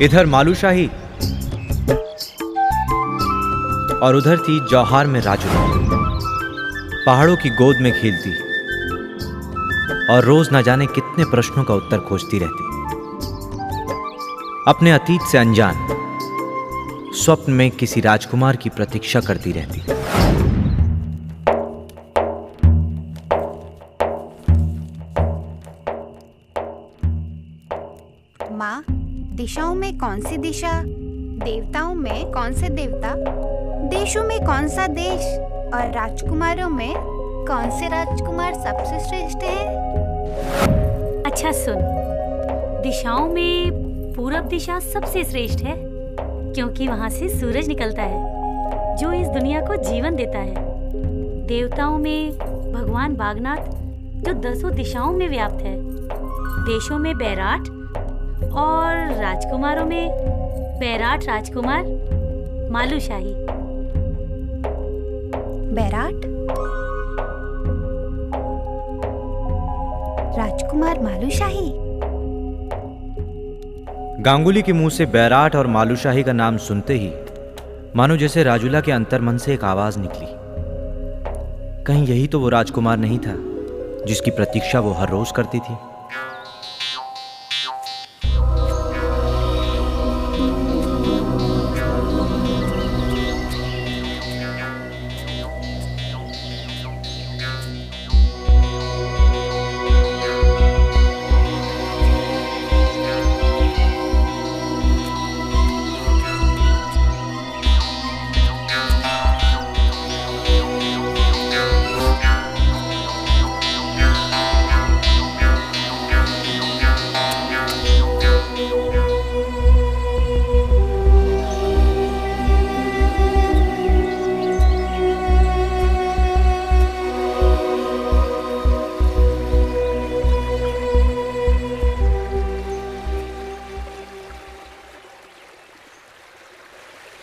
इधर मालूशाही और उधर थी जौहार में राजुला, पहाड़ों की गोद में खेलती और रोज न जाने कितने प्रश्नों का उत्तर खोजती रहती। अपने अतीत से अनजान स्वप्न में किसी राजकुमार की प्रतीक्षा करती रहती। माँ, दिशाओं में कौन सी दिशा, देवताओं में कौन से देवता, देशों में कौन सा देश और राजकुमारों में कौन से राजकुमार सबसे श्रेष्ठ है? अच्छा सुन, दिशाओं में पूरब दिशा सबसे श्रेष्ठ है, क्योंकि वहां से सूरज निकलता है जो इस दुनिया को जीवन देता है। देवताओं में भगवान बागनाथ जो 10 दिशाओं में व्याप्त है। देशों में बैराट और राजकुमारों में बैराट राजकुमार मालूशाही। बैराट राजकुमार मालूशाही। गांगुली के मुंह से बैराट और मालूशाही का नाम सुनते ही मानो जैसे राजुला के अंतर्मन से एक आवाज निकली। कहीं यही तो वो राजकुमार नहीं था जिसकी प्रतीक्षा वो हर रोज करती थी।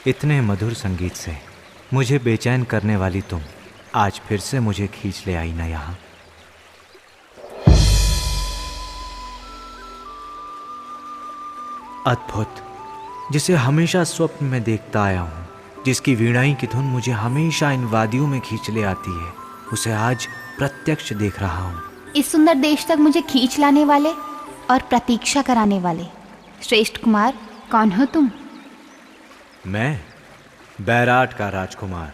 इतने मधुर संगीत से मुझे बेचैन करने वाली तुम आज फिर से मुझे खींच ले आई ना यहां। अद्भुत, जिसे हमेशा स्वप्न में देखता आया हूं, जिसकी वीणाई की धुन मुझे हमेशा इन वादियों में खींच ले आती है, उसे आज प्रत्यक्ष देख रहा हूं। इस सुंदर देश तक मुझे खींच लाने वाले और प्रतीक्षा कराने वाले श्रेष्ठ कुमार कौन हो तुम? मैं बैराट का राजकुमार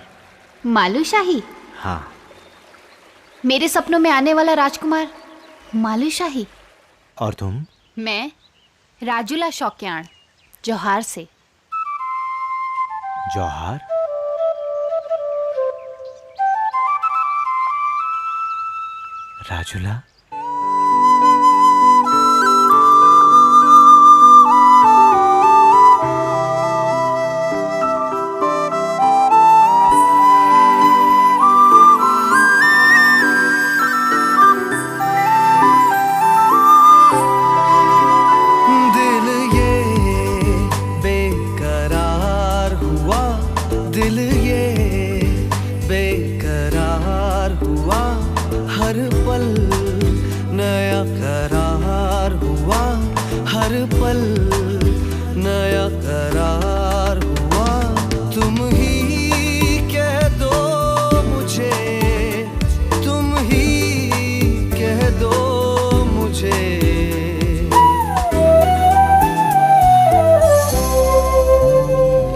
मालूशाही। हाँ, मेरे सपनों में आने वाला राजकुमार मालूशाही। और तुम? मैं राजुला शौक्याण, जौहार से। जौहार? राजुला? हर पल नया करार हुआ। तुम ही कह दो मुझे, तुम ही कह दो मुझे,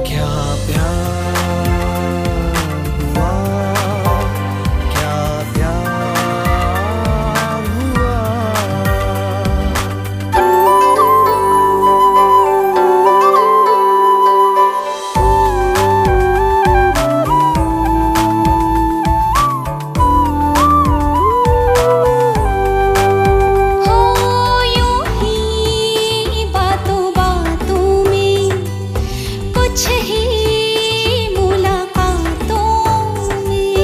क्या प्यार हुआ, क्या प्यार हुआ। हो यूं ही बातों बातों में, कुछ ही मुलाकातों में।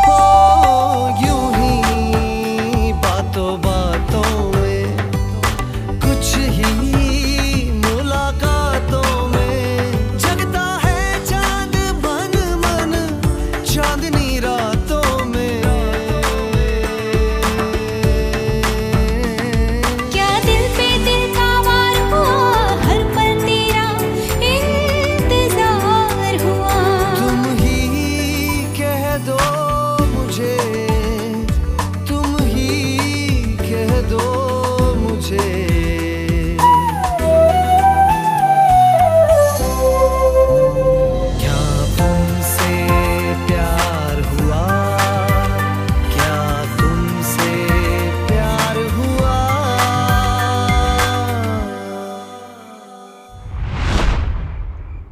हो यूं ही बातों बातों में, कुछ ही मुलाकातों में, जगता है चांद मन मन चांदनी रातों में। क्या दिल पे दिल का वार हुआ, हर पल तेरा इंतजार हुआ। तुम ही कह दो मुझे, तुम ही कह दो मुझे, क्या तुमसे प्यार हुआ, क्या तुमसे प्यार हुआ।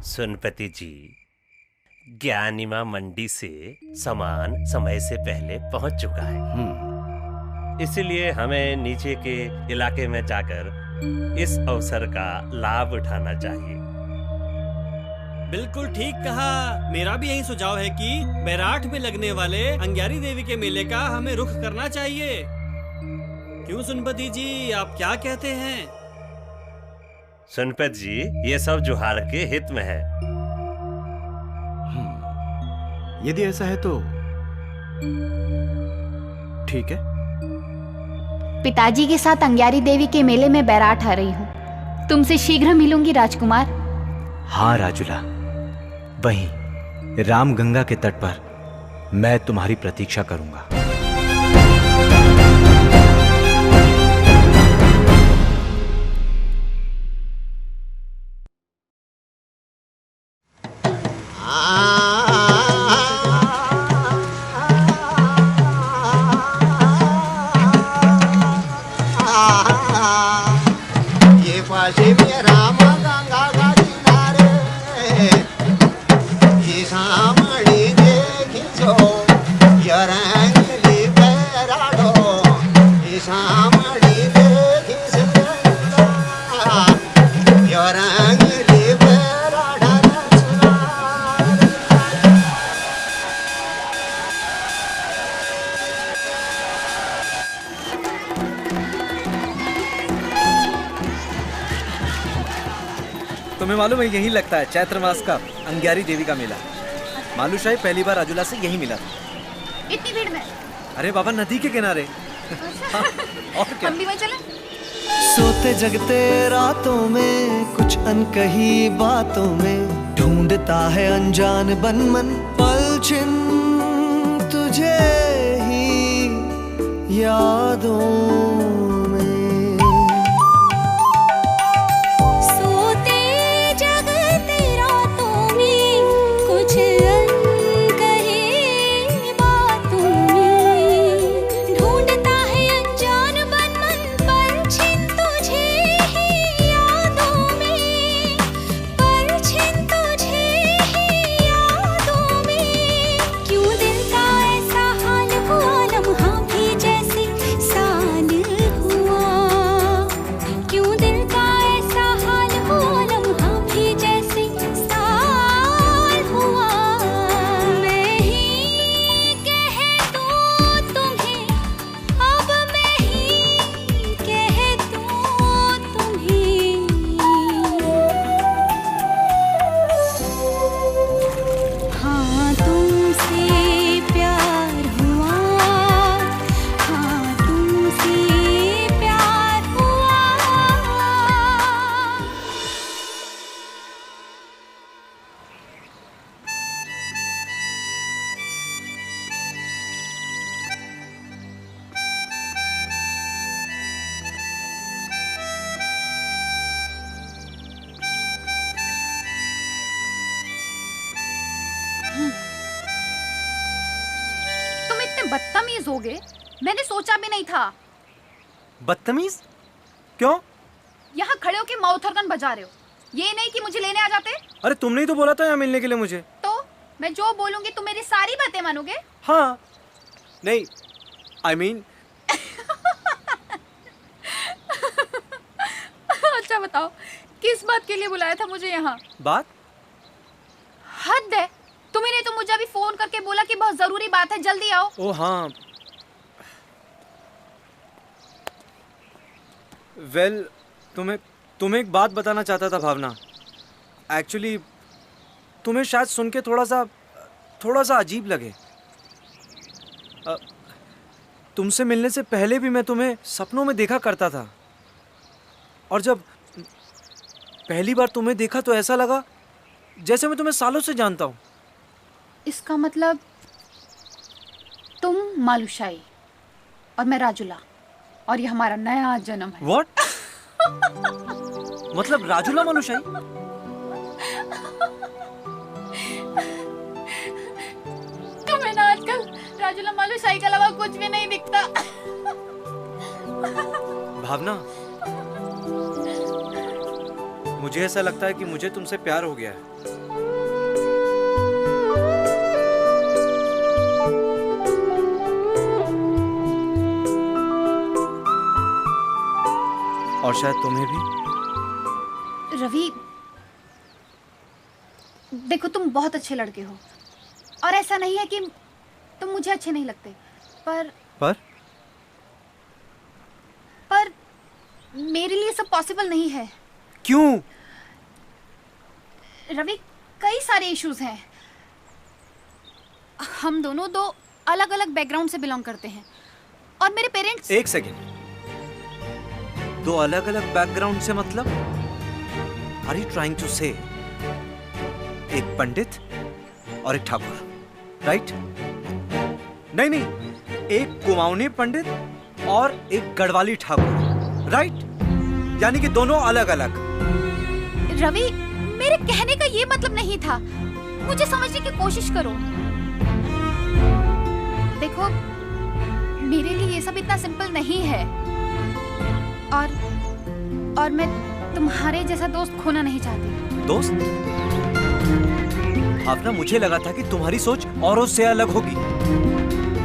सुनपति जी, ज्ञानिमा मंडी से सामान समय से पहले पहुंच चुका है। इसलिए हमें नीचे के इलाके में जाकर इस अवसर का लाभ उठाना चाहिए। बिल्कुल ठीक कहा। मेरा भी यही सुझाव है कि बैराठ में लगने वाले अंग्यारी देवी के मेले का हमें रुख करना चाहिए। क्यों सुनपति जी, आप क्या कहते हैं? सुनपत जी, ये सब जुहार के हित में है। यदि ऐसा है तो ठीक है। पिताजी के साथ अंग्यारी देवी के मेले में बैराठ आ रही हूँ। तुमसे शीघ्र मिलूंगी राजकुमार। हाँ राजुला, वहीं रामगंगा के तट पर मैं तुम्हारी प्रतीक्षा करूंगा। ये पाशी में राम गंगा का किनारे, ये सामड़ी देखी जो ये रंगली बैराडो, ये सामड़ी देखी से ये रंगली बैराडा। तुम्हें मालूम है यही लगता है चैत्र मास का अंग्यारी देवी का मेला। मालूशाही पहली बार राजूला से यही मिला था। इतनी भीड़ में? अरे बाबा, नदी के किनारे। हाँ, और क्या? हम भी वहीं चलें? सोते जगते रातों में, कुछ अनकही बातों में, ढूंढता है अनजान बन मन पलछिन तुझे ही यादों में। सोते जगते रातों में, कुछ अनकही बातों में, ढूंढता है अनजान बन मन पलछिन तुझे ही यादों में, पलछिन तुझे ही यादों में। क्यों दिल का ऐसा हाल हुआ, लम्हा भी जैसे साल होगे, मैंने सोचा भी नहीं था। बदतमीज? क्यों? यहाँ खड़े होके माउथ ऑर्गन बजा रहे हो, ये नहीं कि मुझे लेने आ जाते। अरे तुमने ही तो बोला था यहाँ मिलने के लिए मुझे। तो मैं जो बोलूंगी तुम मेरी सारी बातें मानोगे? हाँ। नहीं, I mean... अच्छा बताओ, किस बात के लिए बुलाया था मुझे यहाँ? बात? हद है, तुम्ही ने तो मुझे अभी फोन करके बोला कि बहुत जरूरी बात है, जल्दी आओ। ओ हाँ। वेल, तुम्हें एक बात बताना चाहता था भावना। एक्चुअली तुम्हें शायद सुन के थोड़ा सा अजीब लगे। तुमसे मिलने से पहले भी मैं तुम्हें सपनों में देखा करता था, और जब पहली बार तुम्हें देखा तो ऐसा लगा जैसे मैं तुम्हें सालों से जानता हूँ। इसका मतलब तुम मालुशाही और मैं राजुला, और ये हमारा नया जन्म है। What? मतलब राजुला मालुशाही? तुम्हें ना आजकल राजुला मालुशाही के अलावा कुछ भी नहीं दिखता। भावना, मुझे ऐसा लगता है कि मुझे तुमसे प्यार हो गया है। और शायद तुम्हें भी। रवि, देखो तुम बहुत अच्छे लड़के हो, और ऐसा नहीं है कि तुम मुझे अच्छे नहीं लगते, पर मेरे लिए सब पॉसिबल नहीं है। क्यों? रवि, कई सारे इश्यूज हैं। हम दोनों दो अलग अलग बैकग्राउंड से बिलोंग करते हैं, और मेरे पेरेंट्स। एक सेकेंड, दो अलग अलग बैकग्राउंड से मतलब? आर यू ट्राइंग टू से एक पंडित और एक ठाकुर, राइट? नहीं, एक कुमाऊनी पंडित और एक गढ़वाली ठाकुर, राइट? यानी कि दोनों अलग अलग। रवि, मेरे कहने का ये मतलब नहीं था, मुझे समझने की कोशिश करो। देखो, मेरे लिए ये सब इतना सिंपल नहीं है, और मैं तुम्हारे जैसा दोस्त खोना नहीं चाहती। दोस्त? भावना, मुझे लगा था कि तुम्हारी सोच औरों से अलग होगी,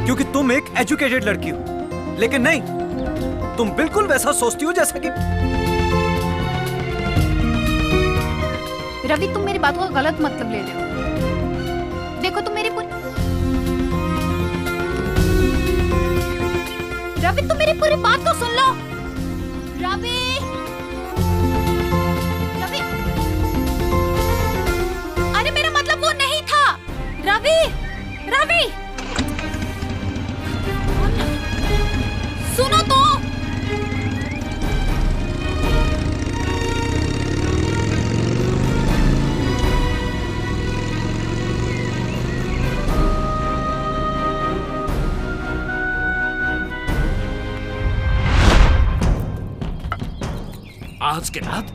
क्योंकि तुम एक एजुकेटेड लड़की हो, लेकिन नहीं, तुम बिल्कुल वैसा सोचती हो जैसा कि... रवि, तुम मेरी बातों का गलत मतलब ले रहे हो। देखो, तुम मेरी रवि, तुम मेरी पूरी बात तो सुन लो। रवि, अरे मेरा मतलब वो नहीं था। रवि, सुनो तो। आज के बाद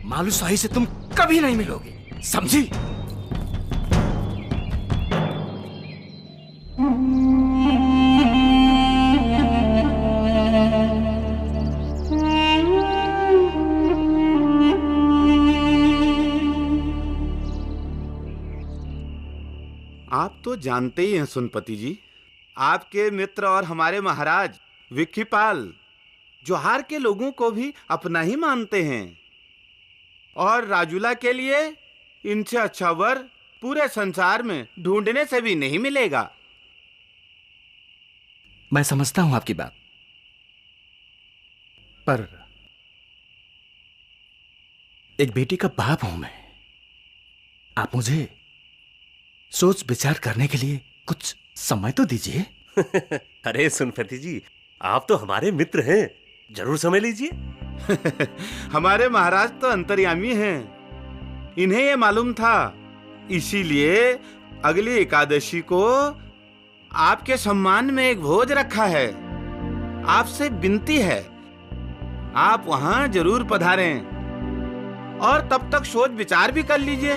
मालुशाही से तुम कभी नहीं मिलोगे, समझी? आप तो जानते ही हैं सुनपति जी, आपके मित्र और हमारे महाराज विक्कीपाल जोहार के लोगों को भी अपना ही मानते हैं, और राजुला के लिए इनसे अच्छा वर पूरे संसार में ढूंढने से भी नहीं मिलेगा। मैं समझता हूं आपकी बात, पर एक बेटी का बाप हूं मैं। आप मुझे सोच विचार करने के लिए कुछ समय तो दीजिए। अरे सुनपति जी, आप तो हमारे मित्र हैं, जरूर समय लीजिए। हमारे महाराज तो अंतर्यामी हैं, इन्हें ये मालूम था, इसीलिए अगली एकादशी को आपके सम्मान में एक भोज रखा है। आपसे विनती है, आप वहां जरूर पधारें, और तब तक सोच विचार भी कर लीजिए।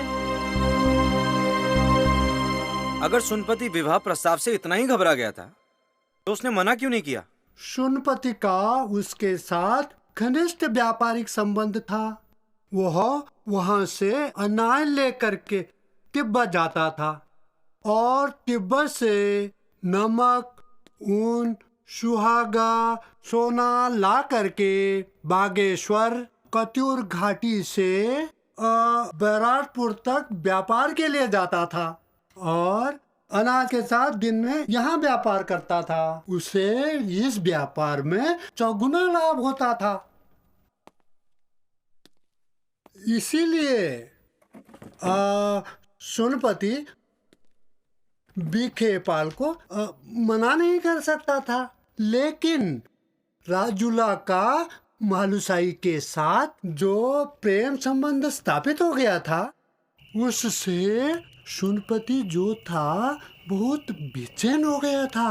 अगर सुनपति विवाह प्रस्ताव से इतना ही घबरा गया था तो उसने मना क्यों नहीं किया? सुनपति का उसके साथ घनिष्ठ व्यापारिक संबंध था। वह वहां से अनाज लेकर के तिब्बत जाता था और तिब्बत से नमक, ऊन, सुहागा, सोना ला करके बागेश्वर, कत्यूर घाटी से बैराटपुर तक व्यापार के लिए जाता था और अनाज के साथ दिन में यहाँ व्यापार करता था। उसे इस व्यापार में चौगुना लाभ होता था। इसीलिए सोनपति बीखेपाल को मना नहीं कर सकता था। लेकिन राजूला का मालुसाई के साथ जो प्रेम संबंध स्थापित हो गया था, उससे सुनपति जो था बहुत बेचैन हो गया था।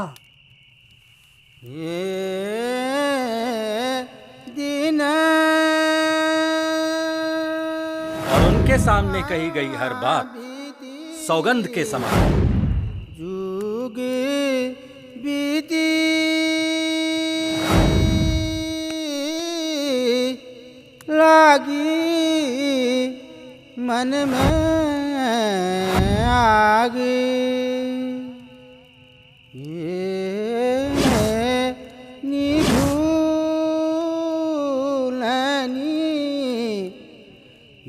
और उनके सामने कही गई हर बात सौगंध के समान। बीती लागी मन में आगे,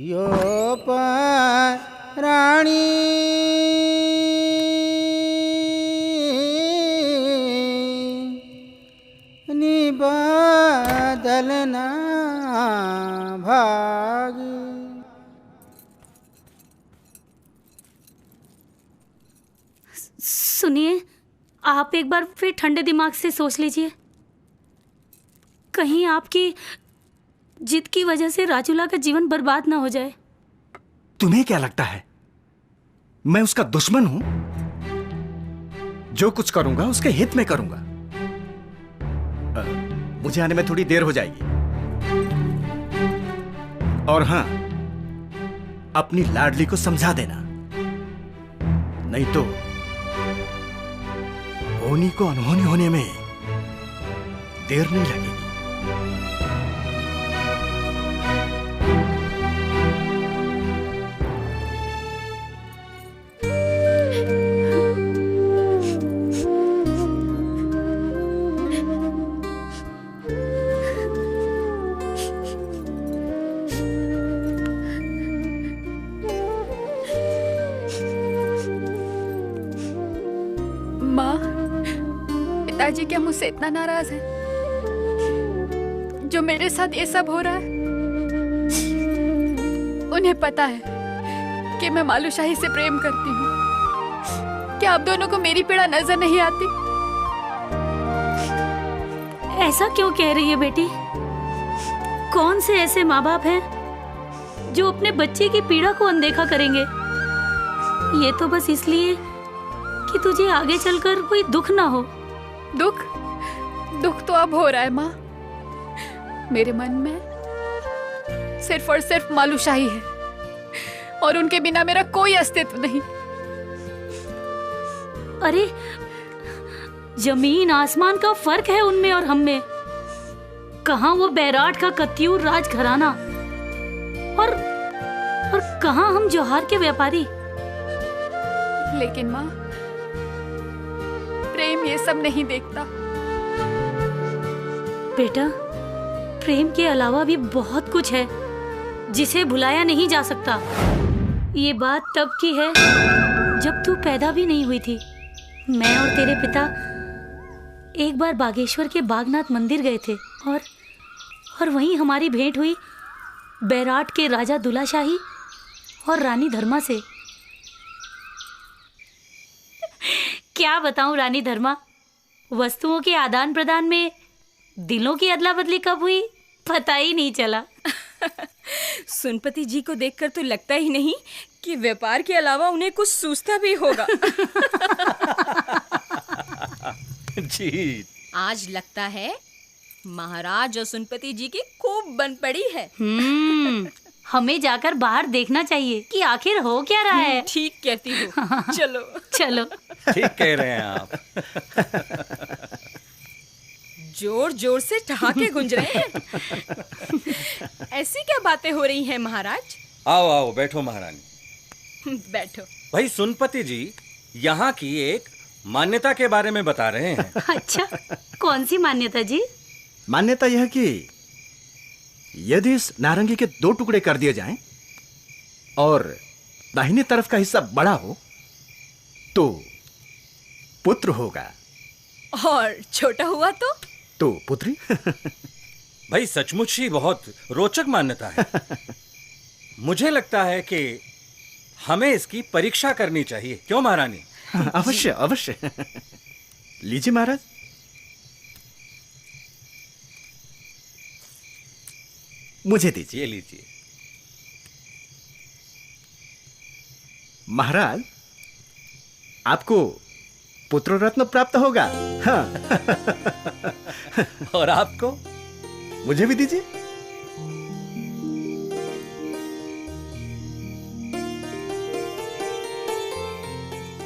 यो रानी निबदलना भागी। सुनिए, आप एक बार फिर ठंडे दिमाग से सोच लीजिए। कहीं आपकी जिद की वजह से राजूला का जीवन बर्बाद ना हो जाए। तुम्हें क्या लगता है मैं उसका दुश्मन हूं? जो कुछ करूंगा उसके हित में करूंगा। मुझे आने में थोड़ी देर हो जाएगी। और हां, अपनी लाडली को समझा देना, नहीं तो होनी को अनहोनी होने में देर नहीं लगेगी। पिताजी क्या मुझसे इतना नाराज है जो मेरे साथ ये सब हो रहा है? उन्हें पता है कि मैं मालूशाही से प्रेम करती हूँ। क्या आप दोनों को मेरी पीड़ा नजर नहीं आती? ऐसा क्यों कह रही है बेटी? कौन से ऐसे माँ बाप हैं जो अपने बच्चे की पीड़ा को अनदेखा करेंगे? ये तो बस इसलिए कि तुझे आगे चलकर कोई दुख ना हो। दुख तो अब हो रहा है माँ। मेरे मन में सिर्फ और सिर्फ मालूशाही है और उनके बिना मेरा कोई अस्तित्व नहीं। अरे जमीन आसमान का फर्क है उनमें और हम में। कहाँ वो बैराट का कत्यूर राज घराना और कहाँ हम जौहर के व्यापारी। लेकिन माँ, प्रेम ये सब नहीं देखता। बेटा, प्रेम के अलावा भी बहुत कुछ है जिसे भुलाया नहीं जा सकता। ये बात तब की है जब तू पैदा भी नहीं हुई थी। मैं और तेरे पिता एक बार बागेश्वर के बागनाथ मंदिर गए थे और वहीं हमारी भेंट हुई बैराट के राजा दुलाशाही और रानी धर्मा से। क्या बताऊं रानी धर्मा, वस्तुओं के आदान प्रदान में दिलों की अदला बदली कब हुई पता ही नहीं चला। सुनपति जी को देखकर तो लगता ही नहीं कि व्यापार के अलावा उन्हें कुछ सूझता भी होगा। जी, आज लगता है महाराज और सुनपति जी की खूब बन पड़ी है। हमें जाकर बाहर देखना चाहिए कि आखिर हो क्या रहा है। ठीक कहती हो। चलो चलो। ठीक कह रहे हैं आप। जोर जोर से ठहाके गुंज रहे हैं। ऐसी क्या बातें हो रही हैं महाराज? आओ आओ बैठो महारानी। बैठो। भाई सुनपति जी यहाँ की एक मान्यता के बारे में बता रहे हैं। अच्छा, कौन सी मान्यता जी? मान्यता यह कि यदि इस नारंगी के 2 टुकड़े कर दिए जाएं और दाहिनी तरफ का हिस्सा बड़ा हो तो पुत्र होगा, और छोटा हुआ तो पुत्री। भाई सचमुच ही बहुत रोचक मान्यता है। मुझे लगता है कि हमें इसकी परीक्षा करनी चाहिए, क्यों महारानी? अवश्य अवश्य। लीजिए महाराज। मुझे दीजिए। लीजिए महाराज, आपको पुत्र रत्न प्राप्त होगा। हाँ। और आपको? मुझे भी दीजिए।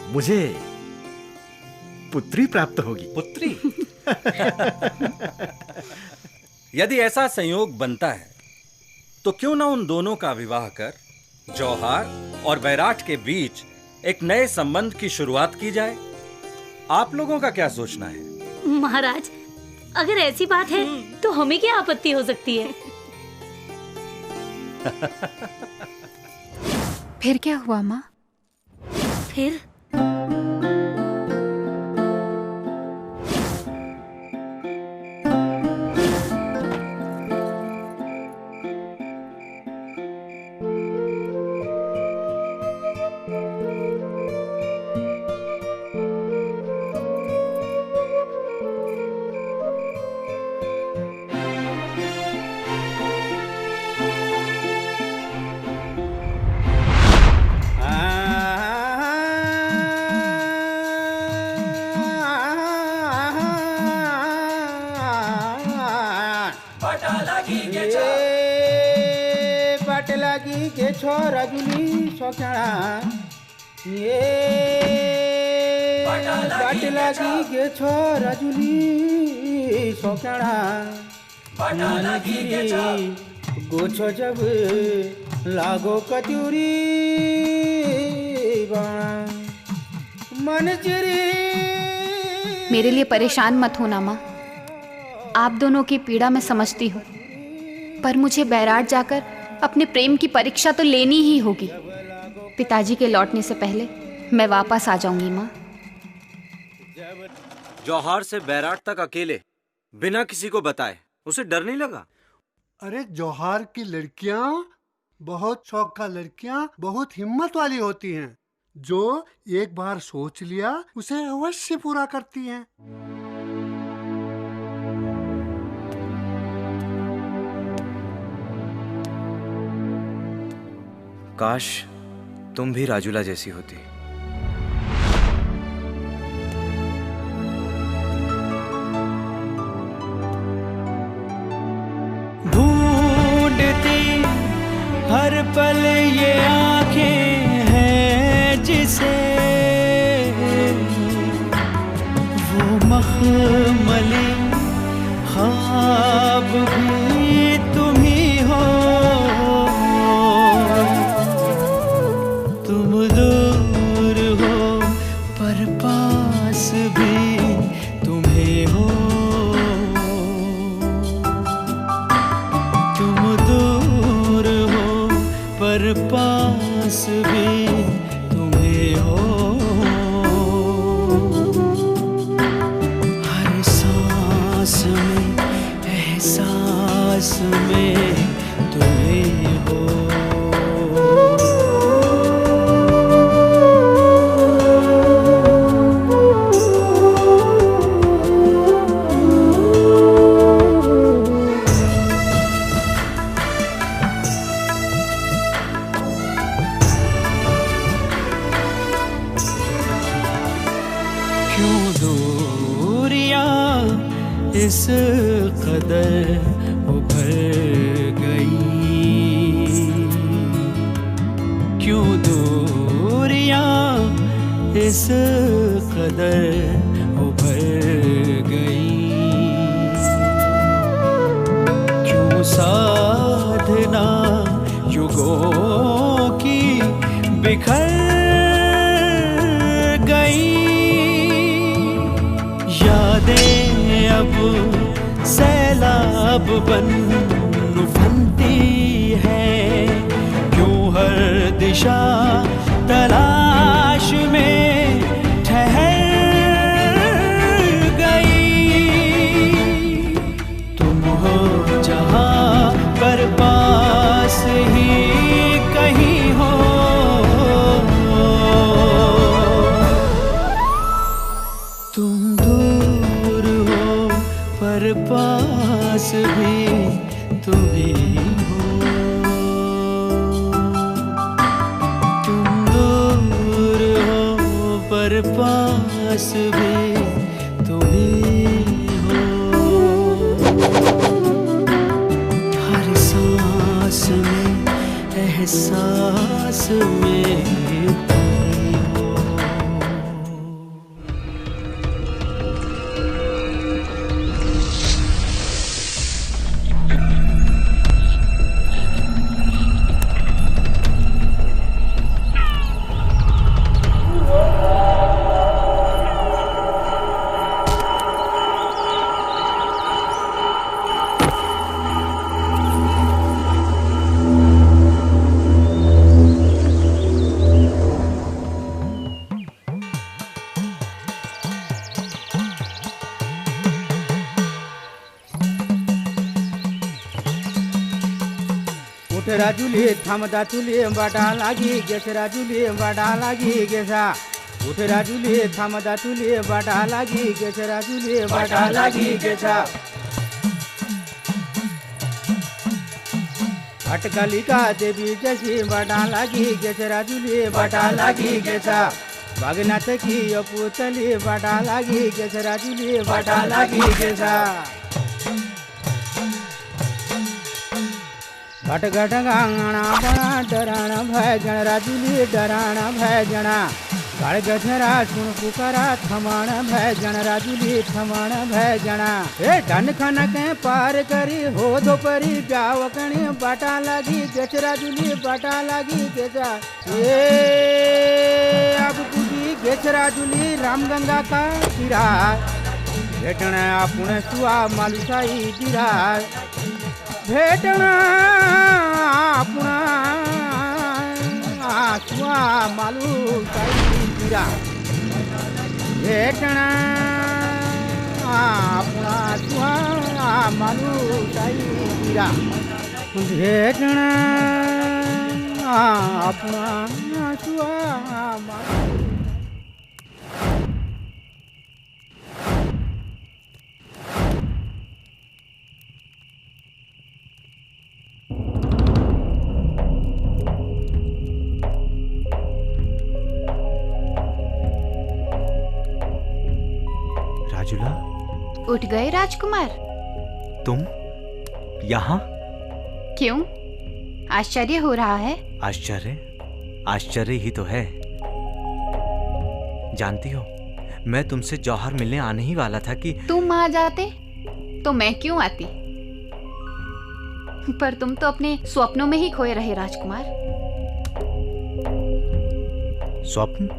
मुझे पुत्री प्राप्त होगी। पुत्री? यदि ऐसा संयोग बनता है तो क्यों ना उन दोनों का विवाह कर जौहर और बैराठ के बीच एक नए संबंध की शुरुआत की जाए। आप लोगों का क्या सोचना है? महाराज, अगर ऐसी बात है तो हमें क्या आपत्ति हो सकती है? फिर क्या हुआ माँ? फिर छोरा जुली सोचना ये बाट लगी के छोरा जुली सोचना गोछो जब लागो कचूरी मन चिरी। मेरे लिए परेशान मत होना माँ, आप दोनों की पीड़ा मैं समझती हूँ, पर मुझे बैराठ जाकर अपने प्रेम की परीक्षा तो लेनी ही होगी। पिताजी के लौटने से पहले मैं वापस आ जाऊंगी माँ। जौहर से बैराठ तक अकेले बिना किसी को बताए, उसे डर नहीं लगा? अरे जौहर की लड़कियां बहुत शौका लड़कियां बहुत हिम्मत वाली होती हैं, जो एक बार सोच लिया उसे अवश्य पूरा करती हैं। काश तुम भी राजूला जैसी होती। ढूंढती हर पल ये आंखें हैं जिसे वो मखमली ख्वाब भी तुम ही हो। तुम दूर हो पर पास भी तुम्हें हो। तुम दूर हो पर पास भी तुम्हें हो। हर सांस में एहसास में तुम्हें हो। इस कदर उभर गई, क्यों दूरियां इस कदर उभर गई। साधना युगों की बिखर गई, यादें अब सैलाब बन उफनती है, क्यों हर दिशा तलाश में ठहर गई। तुम हो जहाँ पर पास ही कहीं हो, तुम दूर हो पर पास भी तुम ही हो, तुम दूर हो पर पास भी तुम ही हो। हर सांस में एहसास में राजुली थामदा चुली बाटा लागी गेस राजुली बाटा लागी गेसा उठ राजुली थामदा चुली बाटा लागी गेस राजुली बाटा लागी गेसा अटकली का देवी जैसी बाटा लागी गेस राजुली बाटा लागी गेसा बागनाथ की पुतली बाटा लागी गेस राजुली बाटा लागी गेसा घट घट गांगणा बड़ा डराना भैजन राजुली डराना भैजना गाड़ गजरा सुन पुकारा थमाण भैजन राजुली थमाण भैजना ए डन खन के पार करी हो दो परी जाव कणी बाटा लागी गच राजुली बाटा लागी गेजा ए अब कुदी गेच राजुली रामगंगा का तिरा भेटना पुणे सुआ मालुसाई तिरा भेटना अपना आसुआ मालू साईरा भेटना अपना आसुआ मालू साईरा भेटना अपना आसुआ मालू। राजुला, उठ गए राजकुमार? तुम यहाँ? क्यों, आश्चर्य हो रहा है? आश्चर्य? आश्चर्य ही तो है। जानती हो, मैं तुमसे जौहर मिलने आने ही वाला था कि तुम आ जाते तो मैं क्यों आती, पर तुम तो अपने स्वप्नों में ही खोए रहे राजकुमार। स्वप्न?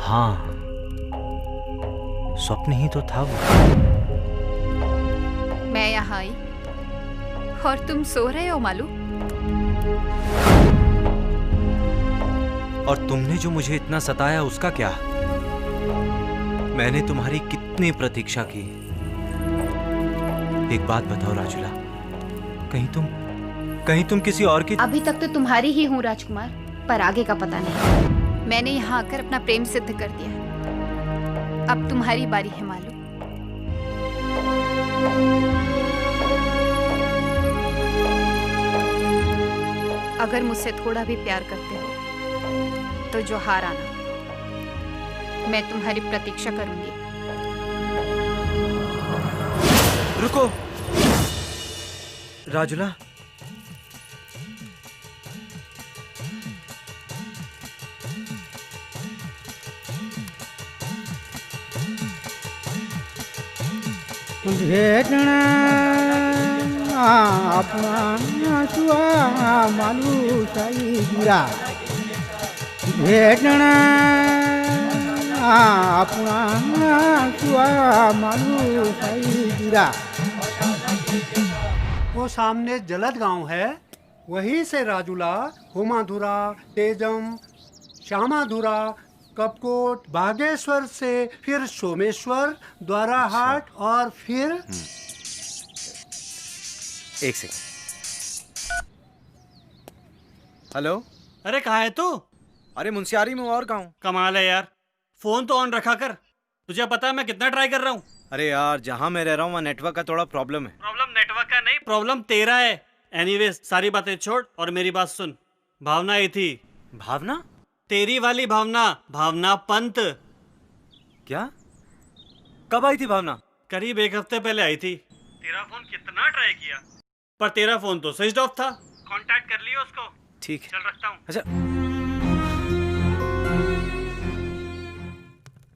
हाँ, स्वप्न ही तो था वो। मैं यहाँ आई और तुम सो रहे हो मालू। और तुमने जो मुझे इतना सताया उसका क्या? मैंने तुम्हारी कितनी प्रतीक्षा की। एक बात बताओ राजुला, कहीं तुम किसी और की? अभी तक तो तुम्हारी ही हूँ राजकुमार, पर आगे का पता नहीं। मैंने यहाँ आकर अपना प्रेम सिद्ध कर दिया, अब तुम्हारी बारी है मालू। अगर मुझसे थोड़ा भी प्यार करते हो तो जौहर आना, मैं तुम्हारी प्रतीक्षा करूंगी। रुको राजुला, भेटणा आपणा सुआ मालुशाही गिरा भेटणा आपणा सुआ मालुशाही गिरा। वो सामने जलद गांव है, वहीं से राजूला, हुमाधुरा, तेजम, श्यामाधुरा, कपकोट, बागेश्वर से फिर सोमेश्वर, द्वाराहाट और फिर एक सेकंड। हेलो। अरे कहाँ है तू? अरे मुंशियारी में और कहाँ हूँ? कमाल है यार, फोन तो ऑन रखा कर। तुझे पता है मैं कितना ट्राई कर रहा हूँ। अरे यार जहाँ मैं रह रहा हूँ वहाँ नेटवर्क का थोड़ा प्रॉब्लम है। प्रॉब्लम नेटवर्क का नहीं, प्रॉब्लम तेरा है। एनीवेज सारी बातें छोड़ और मेरी बात सुन। भावना आई थी। भावना? तेरी वाली भावना, भावना पंत। क्या? कब आई थी भावना? करीब एक हफ्ते पहले आई थी। तेरा फोन कितना ट्राई किया पर तेरा फोन तो स्विच ऑफ था। कांटेक्ट कर लियो उसको। ठीक है, चल रखता हूँ। अच्छा।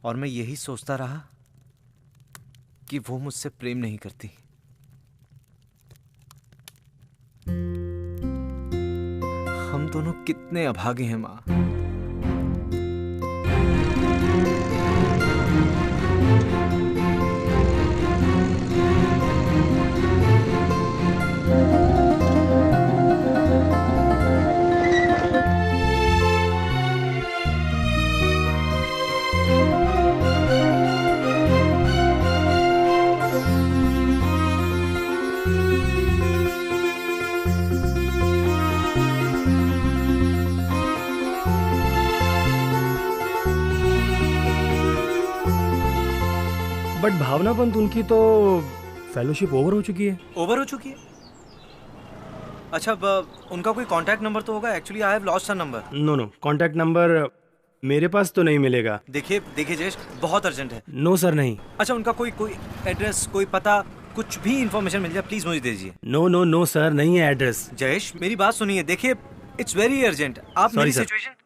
और मैं यही सोचता रहा कि वो मुझसे प्रेम नहीं करती। हम दोनों कितने अभागे हैं माँ। बट भावना पंत उनकी तो फेलोशिप ओवर हो चुकी है। ओवर हो चुकी है? अच्छा उनका कोई कांटेक्ट नंबर तो होगा। Actually I have lost the number. No no, contact number मेरे पास तो नहीं मिलेगा। देखिए देखिए जयेश, बहुत अर्जेंट है। नो सर, नहीं। अच्छा उनका कोई एड्रेस, कोई पता, कुछ भी इंफॉर्मेशन मिल जाए प्लीज मुझे दीजिए। नो नो नो सर, नहीं है एड्रेस। जयेश मेरी बात सुनिए, देखिए इट्स वेरी अर्जेंट। आप मेरी सिचुएशन।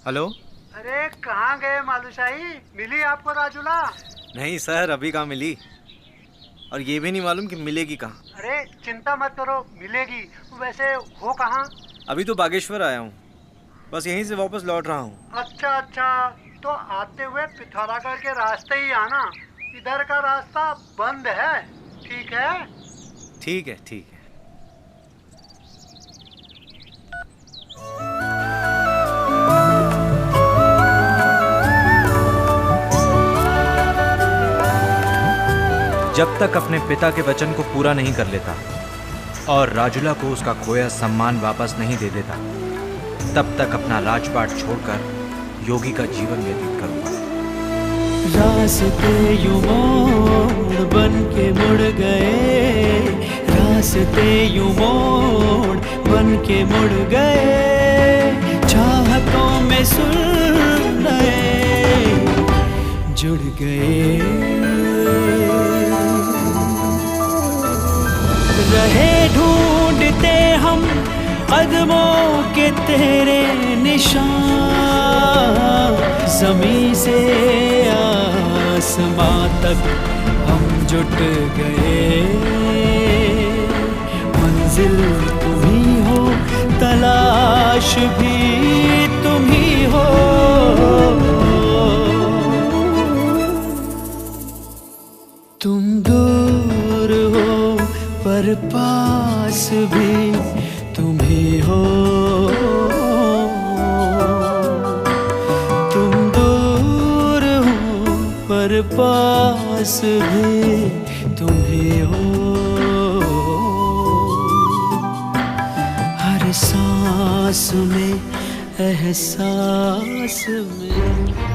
हेलो। अरे कहाँ गए मालूशाही? मिली आपको राजूला? नहीं सर, अभी कहाँ मिली, और ये भी नहीं मालूम कि मिलेगी कहाँ। अरे चिंता मत करो, मिलेगी। वैसे हो कहाँ? अभी तो बागेश्वर आया हूँ, बस यहीं से वापस लौट रहा हूँ। अच्छा अच्छा, तो आते हुए पिथौरागढ़ के रास्ते ही आना, इधर का रास्ता बंद है। ठीक है? ठीक है ठीक है। जब तक अपने पिता के वचन को पूरा नहीं कर लेता और राजुला को उसका खोया सम्मान वापस नहीं दे देता, तब तक अपना राजपाट छोड़कर योगी का जीवन व्यतीत करूंगा। रास्ते यूं मोड़ बन के मुड़ गए, रास्ते यूं मोड़ बन के मुड़ गए, चाहतों में सुर नए जुड़ गए। रहे ढूंढते हम कदमों के तेरे निशान, ज़मीं से आसमां तक हम जुट गए। मंजिल तुम ही हो, तलाश भी तुम ही हो, तुम दूर हो पर पास भी तुम ही हो, तुम दूर हो पर पास भी तुम ही हो। सांस में एहसास में।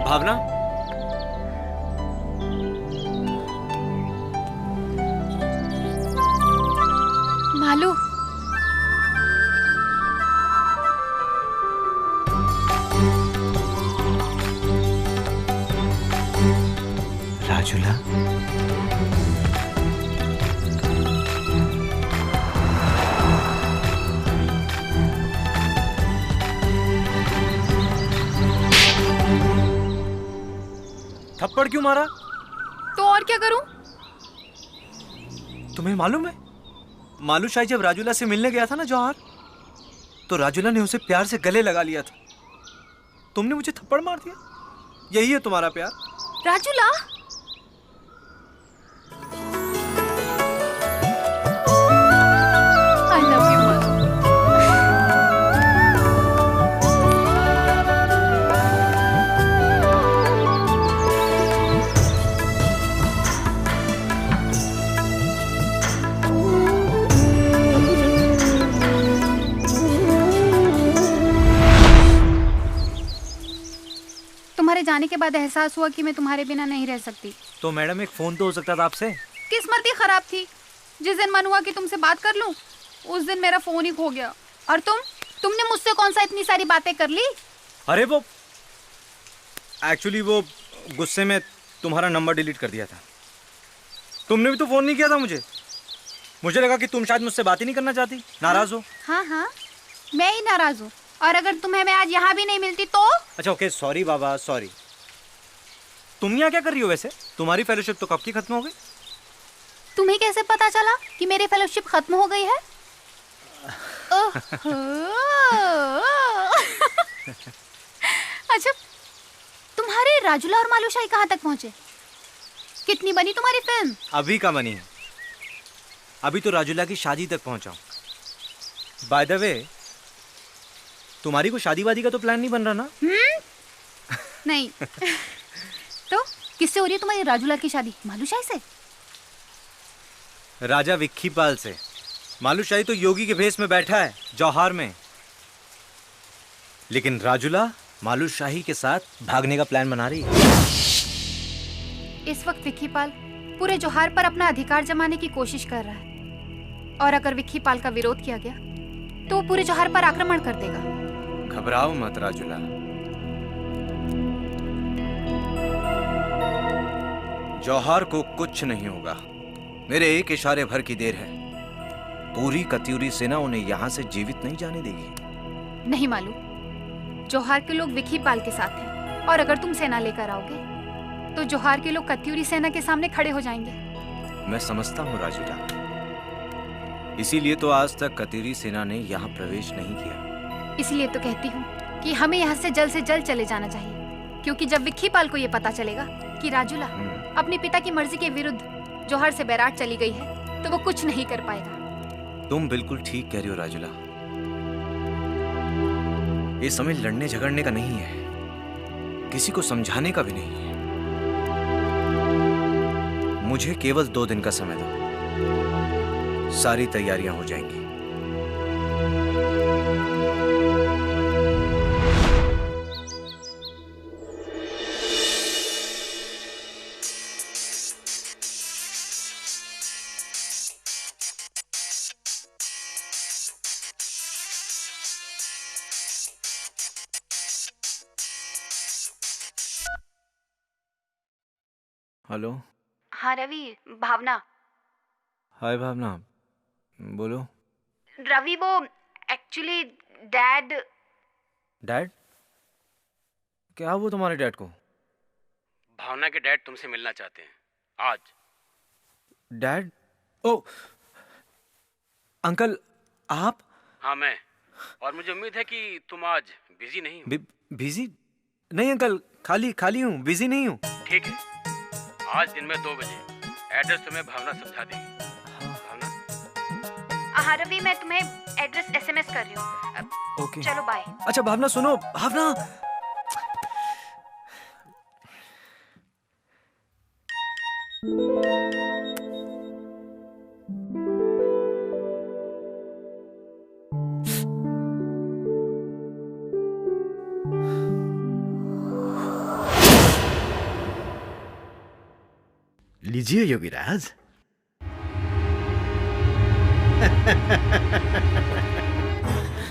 भावना, मालू, राजुला, थप्पड़ क्यों मारा? तो और क्या करूं? तुम्हें मालूम है, मालू शाही जब राजुला से मिलने गया था ना जौहर, तो राजुला ने उसे प्यार से गले लगा लिया था। तुमने मुझे थप्पड़ मार दिया। यही है तुम्हारा प्यार? राजुला, I love you, मालू। तुम्हारे जाने के बाद एहसास हुआ कि मैं तुम्हारे बिना नहीं रह सकती। तो मैडम एक फोन तो हो सकता था आपसे। किस्मत ही खराब थी। जिस दिन मन हुआ कि तुमसे बात कर लूं, उस दिन मेरा फोन ही खो गया। और तुमने मुझसे कौन सा इतनी सारी बातें कर ली? अरे वो एक्चुअली वो गुस्से में तुम्हारा नंबर डिलीट कर दिया था। तुमने भी तो फोन नहीं किया था मुझे। मुझे लगा कि तुम शायद मुझसे बात ही नहीं करना चाहती, नाराज हो। हाँ हाँ, मैं ही नाराज हूँ। और अगर तुम्हें मैं आज यहाँ भी नहीं मिलती तो? अच्छा ओके, सॉरी बाबा, सॉरी। तुम यहाँ क्या कर रही हो वैसे? तुम्हारी फेलोशिप तो कब की खत्म हो गई। तुम्हें कैसे पता चला कि मेरी फेलोशिप खत्म हो गई है? अच्छा, तुम्हारे राजुला और मालूशाही कहाँ तक पहुँचे? कितनी बनी तुम्हारी फिल्म? अभी का बनी है। अभी तो राजुला की शादी तक पहुँचा हूँ। बाय द वे, तुम्हारी को शादी वादी का तो प्लान नहीं बन रहा ना? नहीं। तो किससे हो रही है तुम्हारी राजुला की शादी? मालूशाही से? राजा विक्कीपाल से। मालूशाही तो योगी के भेष में बैठा है जौहर में, लेकिन राजुला मालूशाही के साथ भागने का प्लान बना रही है। इस वक्त विक्कीपाल पूरे जौहर पर अपना अधिकार जमाने की कोशिश कर रहा है, और अगर विक्कीपाल का विरोध किया गया तो वो पूरे जौहर पर आक्रमण कर देगा। घबराओ मत राजुला, जौहर को कुछ नहीं होगा। मेरे एक इशारे भर की देर है। पूरी कत्यूरी सेना उन्हें यहाँ से जीवित नहीं जाने देगी। नहीं मालूम, जौहर के लोग विक्कीपाल के साथ हैं, और अगर तुम सेना लेकर आओगे तो जौहर के लोग कत्यूरी सेना के सामने खड़े हो जाएंगे। मैं समझता हूँ राजुला, इसीलिए तो आज तक कत्यूरी सेना ने यहाँ प्रवेश नहीं किया। इसलिए तो कहती हूँ कि हमें यहाँ से जल्द चले जाना चाहिए, क्योंकि जब विक्कीपाल को ये पता चलेगा कि राजुला अपने पिता की मर्जी के विरुद्ध जौहर से बैराट चली गई है, तो वो कुछ नहीं कर पाएगा। तुम बिल्कुल ठीक कह रही हो राजुला। ये समय लड़ने झगड़ने का नहीं है, किसी को समझाने का भी नहीं है। मुझे केवल 2 दिन का समय दो, सारी तैयारियां हो जाएंगी। हेलो। हाँ रवि, भावना। हाय भावना, बोलो। रवि, वो एक्चुअली डैड। डैड? क्या हुआ तुम्हारे डैड को? भावना के डैड तुमसे मिलना चाहते हैं। आज। डैड? ओ अंकल, आप? हाँ मैं। और मुझे उम्मीद है कि तुम आज बिजी नहीं हो। बिजी नहीं अंकल, खाली हूँ, बिजी नहीं हूँ। ठीक है, आज दिन में 2 बजे एड्रेस तुम्हें भावना समझा देगी। भावना? हाँ रवि, मैं तुम्हें एड्रेस एसएमएस कर रही हूँ। ओके चलो बाय। अच्छा भावना सुनो, भावना। लीजिए योगीराज।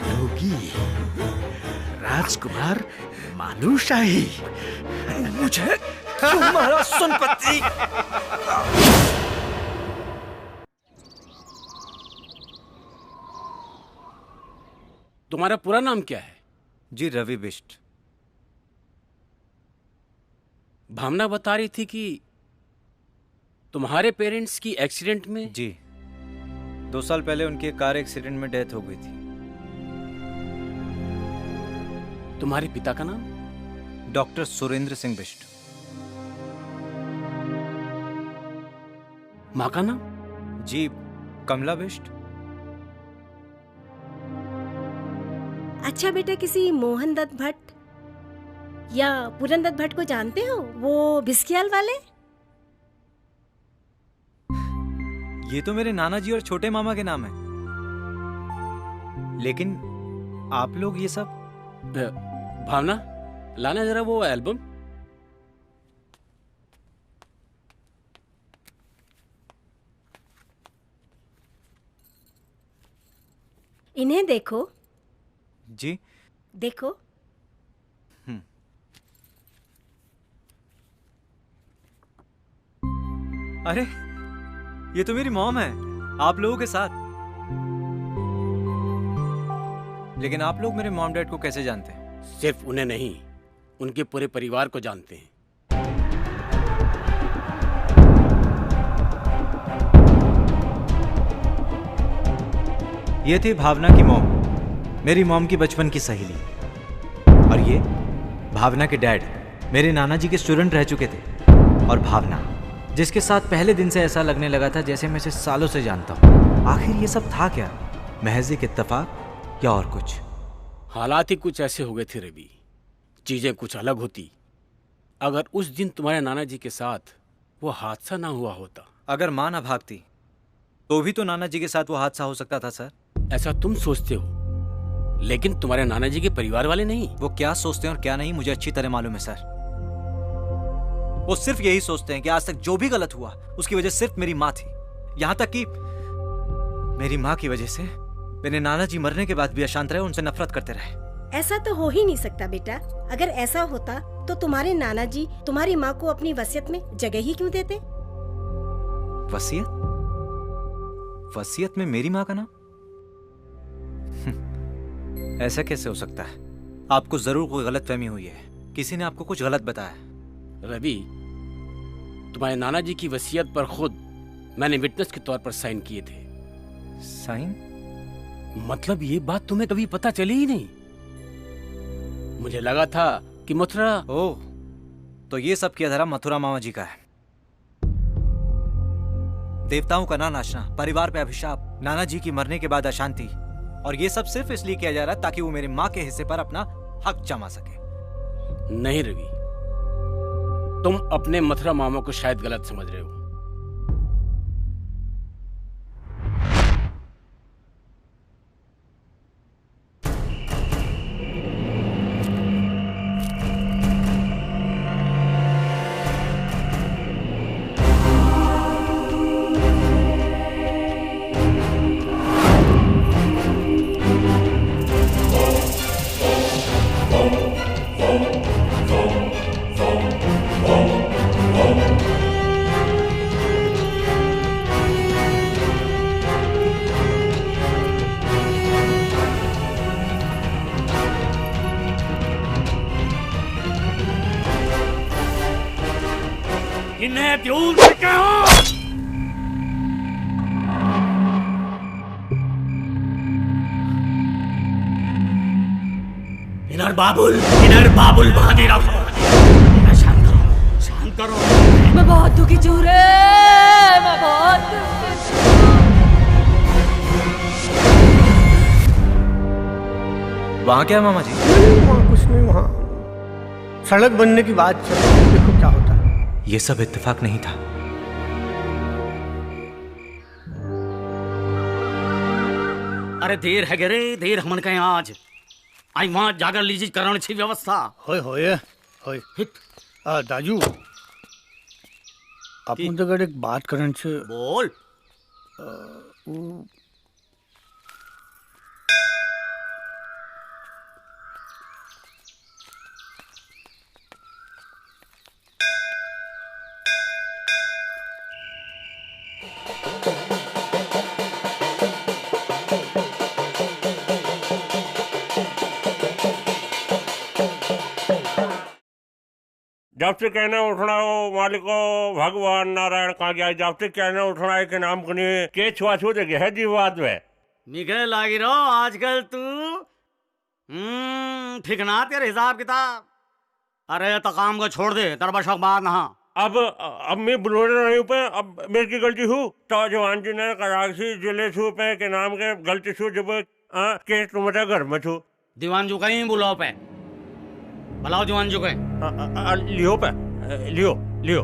योगी राजकुमार मालूशाही। मुझे तुम्हारा सुनपति। तुम्हारा पूरा नाम क्या है? जी रवि बिष्ट। भावना बता रही थी कि तुम्हारे पेरेंट्स की एक्सीडेंट में। जी 2 साल पहले उनके कार एक्सीडेंट में डेथ हो गई थी। तुम्हारे पिता का नाम? डॉक्टर सुरेंद्र सिंह बिष्ट। माँ का नाम? जी कमला बिष्ट। अच्छा बेटा, किसी मोहन दत्त भट्ट या पूरन दत्त भट्ट को जानते हो? वो भिस्कियाल वाले। ये तो मेरे नाना जी और छोटे मामा के नाम है। लेकिन आप लोग ये सब। भावना लाना जरा वो एल्बम। इन्हें देखो। जी देखो। अरे ये तो मेरी मॉम है, आप लोगों के साथ। लेकिन आप लोग मेरे मॉम डैड को कैसे जानते हैं? सिर्फ उन्हें नहीं, उनके पूरे परिवार को जानते हैं। ये थी भावना की मॉम, मेरी मॉम की बचपन की सहेली। और ये भावना के डैड मेरे नाना जी के स्टूडेंट रह चुके थे। और भावना, जिसके साथ पहले दिन से ऐसा लगने लगा था जैसे मैं इसे सालों से जानता हूँ। आखिर ये सब था क्या? महज एक इत्तेफाक या और कुछ? हालात ही कुछ ऐसे हो गए थे रवि, चीजें कुछ अलग होती अगर उस दिन तुम्हारे नाना जी के साथ वो हादसा ना हुआ होता। अगर माँ ना भागती तो भी तो नाना जी के साथ वो हादसा हो सकता था सर। ऐसा तुम सोचते हो, लेकिन तुम्हारे नाना जी के परिवार वाले नहीं। वो क्या सोचते हैं और क्या नहीं मुझे अच्छी तरह मालूम है सर। वो सिर्फ यही सोचते हैं कि आज तक जो भी गलत हुआ उसकी वजह सिर्फ मेरी माँ थी। यहां तक कि मेरी माँ की वजह से मेरे नाना जी मरने के बाद भी अशांत रहे, उनसे नफरत करते रहे। ऐसा तो हो ही नहीं सकता बेटा। अगर ऐसा होता तो तुम्हारे नाना जी तुम्हारी माँ को अपनी वसीयत में जगह ही क्यों देते? वसीयत? वसीयत में मेरी माँ का नाम? ऐसा कैसे हो सकता है? आपको जरूर कोई गलतफहमी हुई है, किसी ने आपको कुछ गलत बताया। रवि, तुम्हारे नाना जी की वसीयत पर खुद मैंने विटनेस के तौर पर साइन किए थे। साइन? मतलब ये बात तुम्हें कभी पता चली ही नहीं? मुझे लगा था कि मथुरा। ओह, तो ये सब किया धरा मथुरा मामा जी का है। देवताओं का ना नाचना, परिवार पे अभिशाप, नाना जी की मरने के बाद अशांति, और ये सब सिर्फ इसलिए किया जा रहा है ताकि वो मेरे माँ के हिस्से पर अपना हक जमा सके। नहीं रवि, तुम अपने मथुरा मामा को शायद गलत समझ रहे हो। मैं भूल चुका हूँ। इनर बाबुल बांधे रखो। शांत करो, शांत करो। मैं बहुत दुखी हूँ रे, मैं बहुत दुखी हूँ। वहाँ क्या है मामा जी? वहाँ कुछ नहीं, वहाँ सड़क बनने की बात चल रही है, देखो क्या होता है। ये सब इत्तेफाक नहीं था। अरे देर है गे रे, देर हमन कहे आज आई वहाँ जाकर लीजिए करण छी व्यवस्था। होय होय होय दाजू अपन जगह एक बात करण छे। बोल। जब से कहना उठना हो मालिको भगवान नारायण कहा गया, जब से कहना उठना है के नाम कने के छुआछूत है जीवाद में मिगे लागी रो आजकल तू ठिकना तेरे हिसाब किताब। अरे तो काम को छोड़ दे, तेरा शौक बात ना। अब मैं बुलोने नहीं पे, अब मेरी की गलती हूँ तो जवान जी ने कराची जिले छू पे के नाम के गलती छू जब के तुम्हारे घर में छू दीवान जो कहीं बुलाओ पे बुलाओ दीवान जो कहीं लियो पे लियो लियो।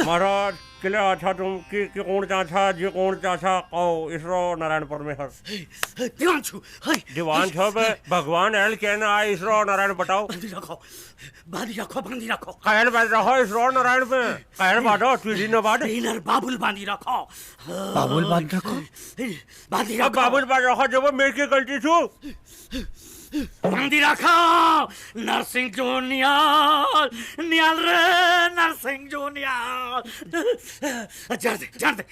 महाराज किले अच्छा तुम कि कौन चाचा जी कौन चाचा कहो इसरो नारायण परमेश्वर दीवान छो पे भगवान एल कहना आए इसरो नारायण बताओ बंदी रखो कहल बैठ रहो इसरो नारायण पे कहल बाटो तुझी न बाट इनर बाबुल बांधी रखो बाबुल बांध रखो बाबुल बांध रखो जब मेरी की गलती छू बंदी रखो नरसिंह जूनियर नियाल रे नरसिंह जूनियर जड़ दे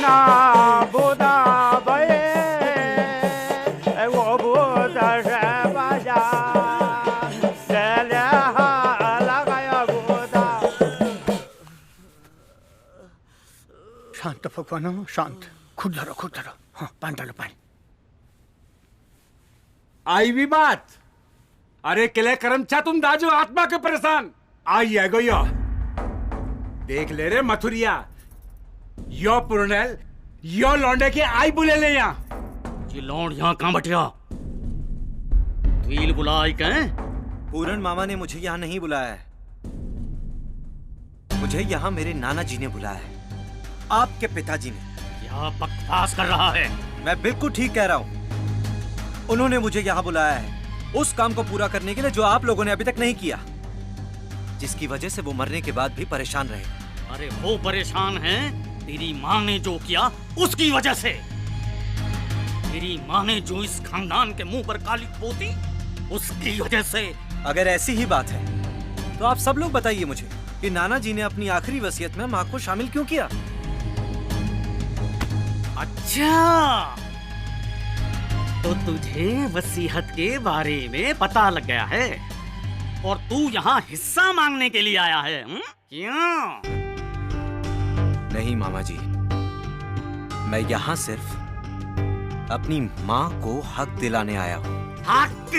ना बुदा बे वो बुदा से बजा चले लगाया बुदा। शांत भगवान शांत, खुद धरो हाँ पानी डालो पानी। आई भी बात। अरे किले करम चा तुम दाजो आत्मा के परेशान आई है गो देख ले रे मथुरिया यो पुरनेल यो लौंडे के आई बुले ले यहाँ ये लौंड यहाँ कहाँ बटिया ट्वील बुलाई कहें। पूरन मामा ने मुझे यहाँ नहीं बुलाया है, मुझे यहाँ मेरे नाना जी ने बुलाया है, आपके पिताजी ने। क्या बकवास कर रहा है? मैं बिल्कुल ठीक कह रहा हूँ। उन्होंने मुझे यहाँ बुलाया है उस काम को पूरा करने के लिए जो आप लोगों ने अभी तक नहीं किया, जिसकी वजह से वो मरने के बाद भी परेशान रहे। अरे वो परेशान है तेरी माँ ने जो किया उसकी वजह से। तेरी माँ ने जो इस खानदान के मुंह पर काली पोती उसकी वजह से। अगर ऐसी ही बात है तो आप सब लोग बताइए मुझे कि नाना जी ने अपनी आखिरी वसीयत में माँ को शामिल क्यों किया? अच्छा तो तुझे वसीयत के बारे में पता लग गया है और तू यहाँ हिस्सा मांगने के लिए आया है क्यों? नहीं मामा जी, मैं यहाँ सिर्फ अपनी माँ को हक दिलाने आया हूँ। हक?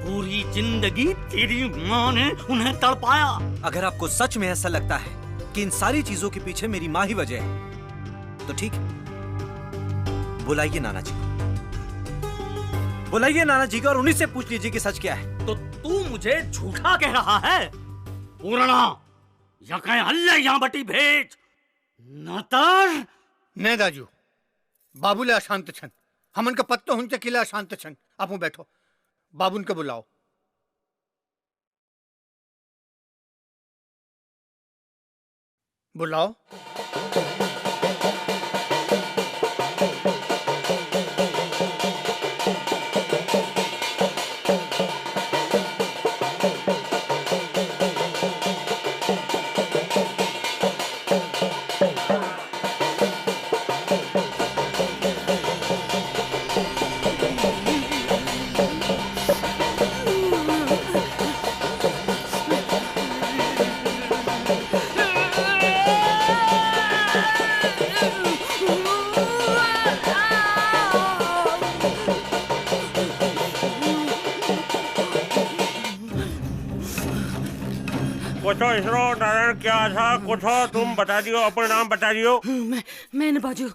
पूरी जिंदगी तेरी माँ ने उन्हें तड़पाया। अगर आपको सच में ऐसा लगता है कि इन सारी चीजों के पीछे मेरी माँ ही वजह है तो ठीक, बुलाइए नाना जी को, बुलाइए नाना जी को और उन्हीं से पूछ लीजिए कि सच क्या है। तो तू मुझे झूठा कह रहा है? पूर्णा, या कहीं हल्ले यहाँ बटी भेज नतर। नहीं दाजू, बाबूले अशांत छन, हमन का पत्तो हुन किला अशांत छन। आप बैठो, बाबून के बुलाओ। बुलाओ। कुछ इसरो नारायण क्या था? कुछ तुम बता दियो, अपना नाम बता दियो। मैं बाजू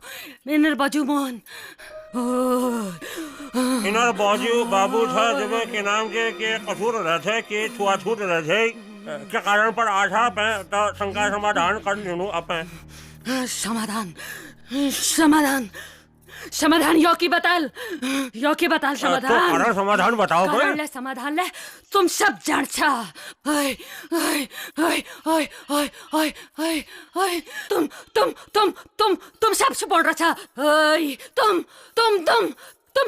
मोहन। इनर बाजू बाबू था जब के नाम के कसूर रहे के छुआछूत रहे के कारण पर आशा पे तो शंका समाधान कर देनु अपे। समाधान यो की बताल समाधान। तो कारण समाधान बताओ कोई। कारण ले समाधान ले, तुम सब जान छा। ओए ओए ओए ओए ओए ओए ओए तुम सबसे बोल रहा था। ओए तुम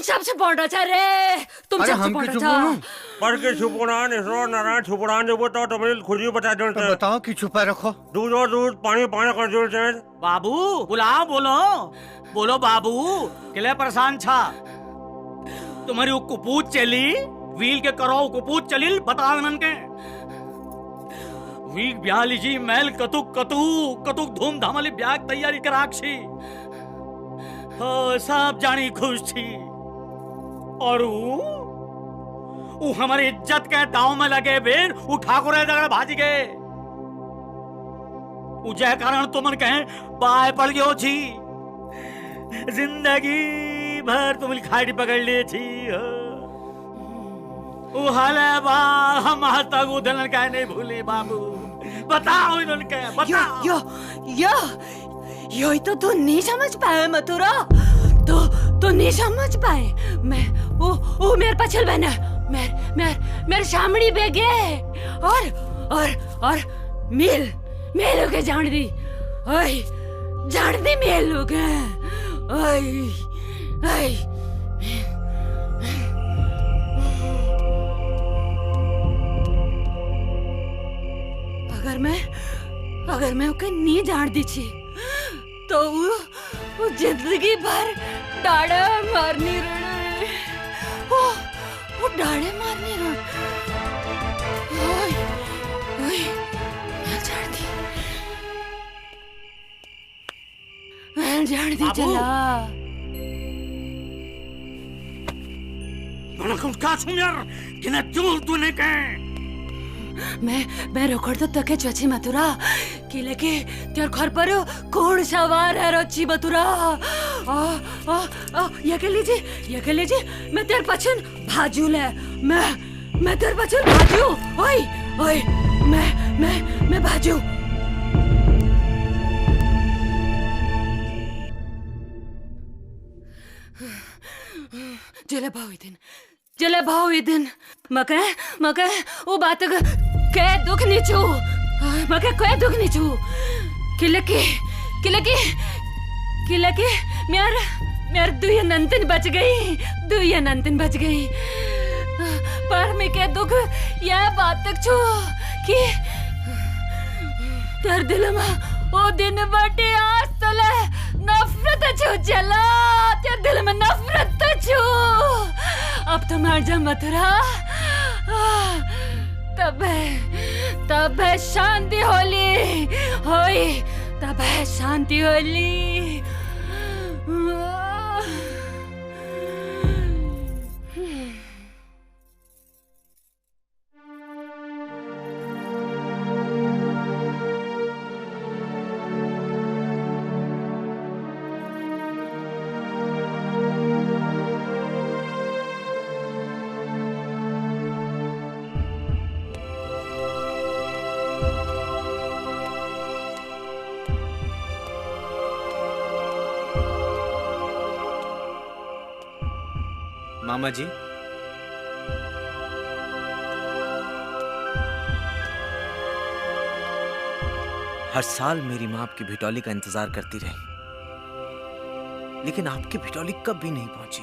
सबसे बोल रहा था रे। तुम सबसे बोल रहा था। पर के छुपना इसरो नारायण छुपना जब तो तुम्हें खुद ही बता दो। तो बताओ कि छुपा रखो। दूध और दूध पानी पानी कर दो। बाबू बुलाओ, बोलो बाबू, किले परेशान छा? तुम्हारी वो कुपूत चली, व्हील के करो कुपूत चली, बताओ इनन के। वीक ब्याह लीजी मैल कतुक धूम धामली ब्याह तैयारी कराक्षी। सब जानी खुश थी और वो हमारी इज्जत के दाव में लगे बेर वो ठाकुर दगड़ भाजी गए। जय कारण तुमन कहे बाय पड़ गयो छी, जिंदगी भर तुम खाड़ी पकड़ ली थी। हम तक उधर कह नहीं भूली। बाबू बताओ इन्होंने क्या बताओ। यो तो तू नहीं समझ पाए मथुरा, तो नहीं समझ पाए। मैं वो मेरे पछल बना, मेरे सामने बेगे और मेल हो के जान दी। ओए जान दी मेल हो गए। अगर मैं ओके नहीं जान दी छी तो वो जिंदगी भर डाड़े मारनी रहे। वो डाड़े मारनी रहे। मैं जान दी चला। क्या सुन यार, किने चूल तूने कहे? मैं रोकड़ तो तके चची मथुरा किले के तेरे घर पर घोड़ सवार है रोची मथुरा। ये के लीजिए मैं तेरे पछन भाजू ले। मैं तेरे पछन भाजू। ओए मैं भाजू। जले भाव इदिन मके वो बात के दुख नहीं छू। मके कोई दुख नहीं छू। किले की मेर दुई नंतन बच गई। पर मैं के दुख यह बात तक छू कि तेरे दिल में वो दिन बटे आज तले नफरत छू चला। तेरे दिल में नफरत छू। अब तो मर जा मथुरा। तब है शांति होली होई। तब है शांति होली। मामा जी, हर साल मेरी माँ आपकी भिटौली का इंतजार करती रही, लेकिन आपकी भिटौली कब भी नहीं पहुंची।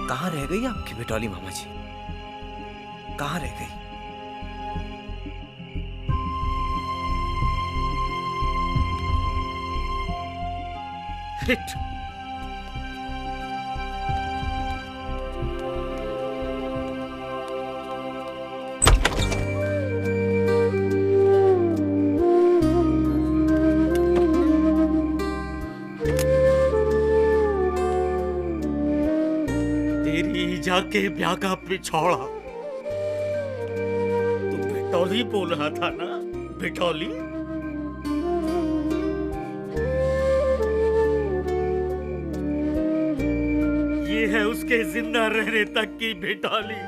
कहां रह गई आपकी भिटौली मामा जी? कहां रह गई? हिट। तेरी जाके ब्याह का पिछौड़ा, तू भिटौली बोल रहा था ना? भिटौली? ये है उसके जिंदा रहने तक की भिटौली।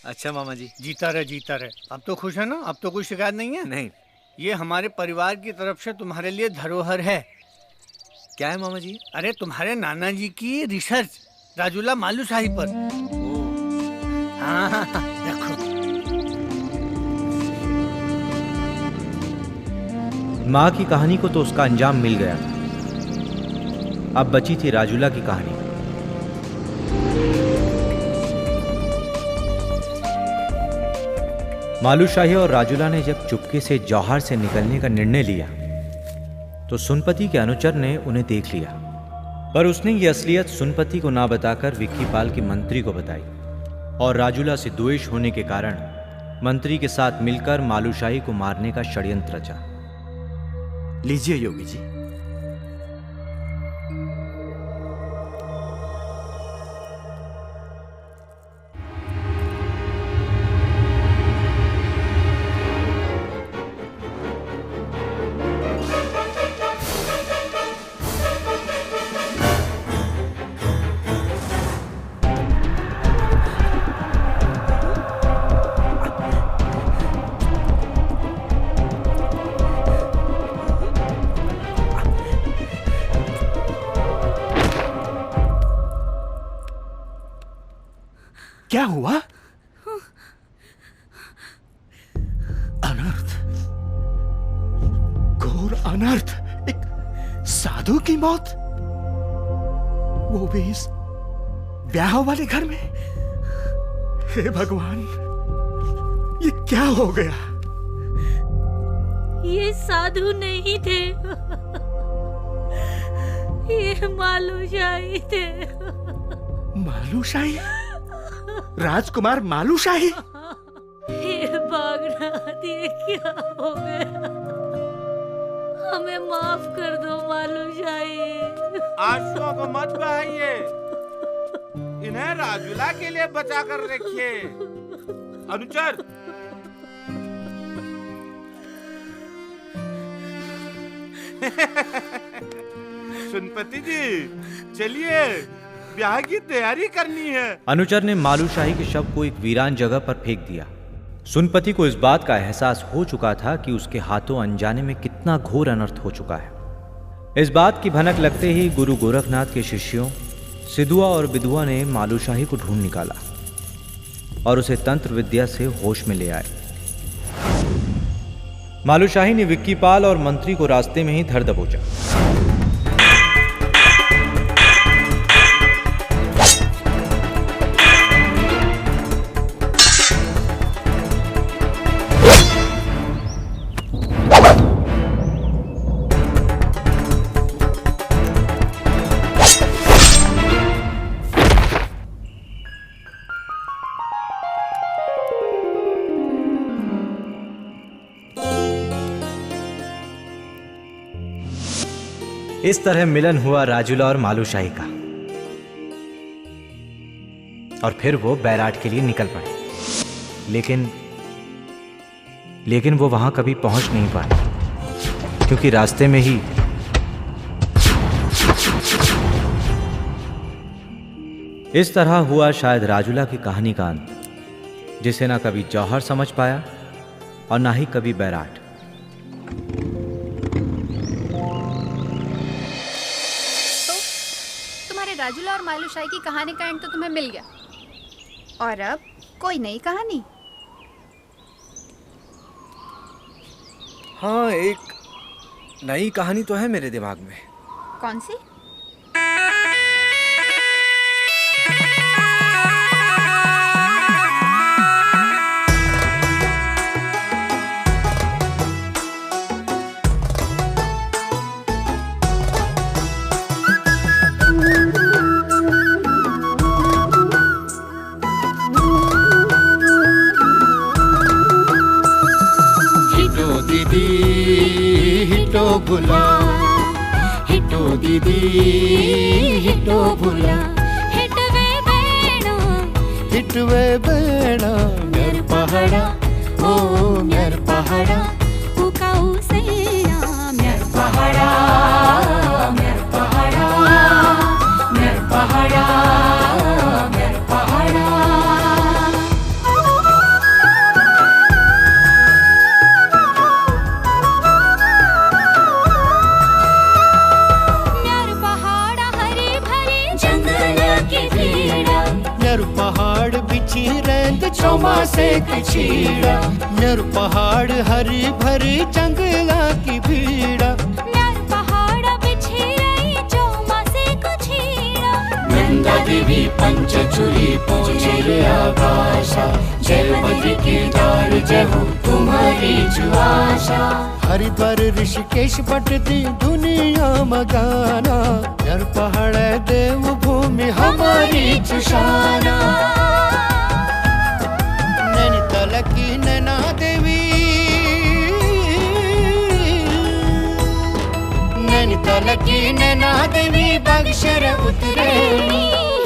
अच्छा मामा जी। जीता रहे, जीता रहे। अब तो खुश है ना? अब तो कोई शिकायत नहीं है? नहीं। ये हमारे परिवार की तरफ से तुम्हारे लिए धरोहर है। क्या है मामा जी? अरे तुम्हारे नाना जी की रिसर्च राजूला मालूशाही पर। हाँ, देखो। माँ की कहानी को तो उसका अंजाम मिल गया, अब बची थी राजूला की कहानी। मालूशाही और राजूला ने जब चुपके से जौहर से निकलने का निर्णय लिया तो सुनपति के अनुचर ने उन्हें देख लिया, पर उसने ये असलियत सुनपति को ना बताकर विक्कीपाल की मंत्री को बताई और राजूला से द्वेष होने के कारण मंत्री के साथ मिलकर मालूशाही को मारने का षड्यंत्र रचा। लीजिए योगी जी। क्या हुआ? अनर्थ, घोर अनर्थ। एक साधु की मौत, वो भी इस ब्याह वाले घर में। हे भगवान, ये क्या हो गया? ये साधु नहीं थे, ये मालूशाही थे। मालूशाही? राजकुमार मालूशाही? ये बागनाथ, ये क्या हो गया? हमें माफ कर दो मालूशाही। आंसुओं को मत बहाइए, इन्हें राजूला के लिए बचा कर रखिए। अनुचर, सुनपति जी चलिए, ब्याह की तैयारी करनी है। अनुचर ने मालूशाही के शव को एक वीरान जगह पर फेंक दिया। सुनपति को इस बात का एहसास हो चुका था कि उसके हाथों अनजाने में कितना घोर अनर्थ हो चुका है। इस बात की भनक लगते ही गुरु गोरखनाथ के शिष्यों सिद्धुआ और विधुआ ने मालूशाही को ढूंढ निकाला और उसे तंत्र विद्या से होश में ले आए। मालूशाही ने विक्कीपाल और मंत्री को रास्ते में ही धर दबोचा। इस तरह मिलन हुआ राजूला और मालूशाही का, और फिर वो बैराट के लिए निकल पड़े। लेकिन वो वहां कभी पहुंच नहीं पाए, क्योंकि रास्ते में ही इस तरह हुआ शायद राजूला की कहानी का अंत, जिसे ना कभी जौहर समझ पाया और ना ही कभी बैराट। तुम्हारे राजूला और मालूशाही की कहानी का एंड तो तुम्हें मिल गया, और अब कोई नई कहानी? हाँ, एक नई कहानी तो है मेरे दिमाग में। कौन सी? हिटो भुला, हिटो दीदी हिटो भुला, हिटवे बेड़ा मेर पहाड़ा, ओ मेर पहाड़ा, उकाऊ सेना मेर पहाड़ा, मेर पहाड़ा, मेर पहाड़ा, मेर पहाड़ा। पहाड़ बिछी रेंद चौमासे की छीड़ा, नर पहाड़ हरी भरी जंगला की भीड़ा, नर पहाड़ बिछी रही चौमासे को छीड़ा, नंदा देवी पंचचूरी पहुंचे रे आकाशा, जय बद्री केदार जय हो तुम्हारी जुआशा, हरिद्वार ऋषिकेश बटती दुनिया मगाना, नर पहाड़ देव भूमि हमारी चुशाना, नैनीताल की नैना देवी, नैनीताल की नैना देवी बगशर उतरे,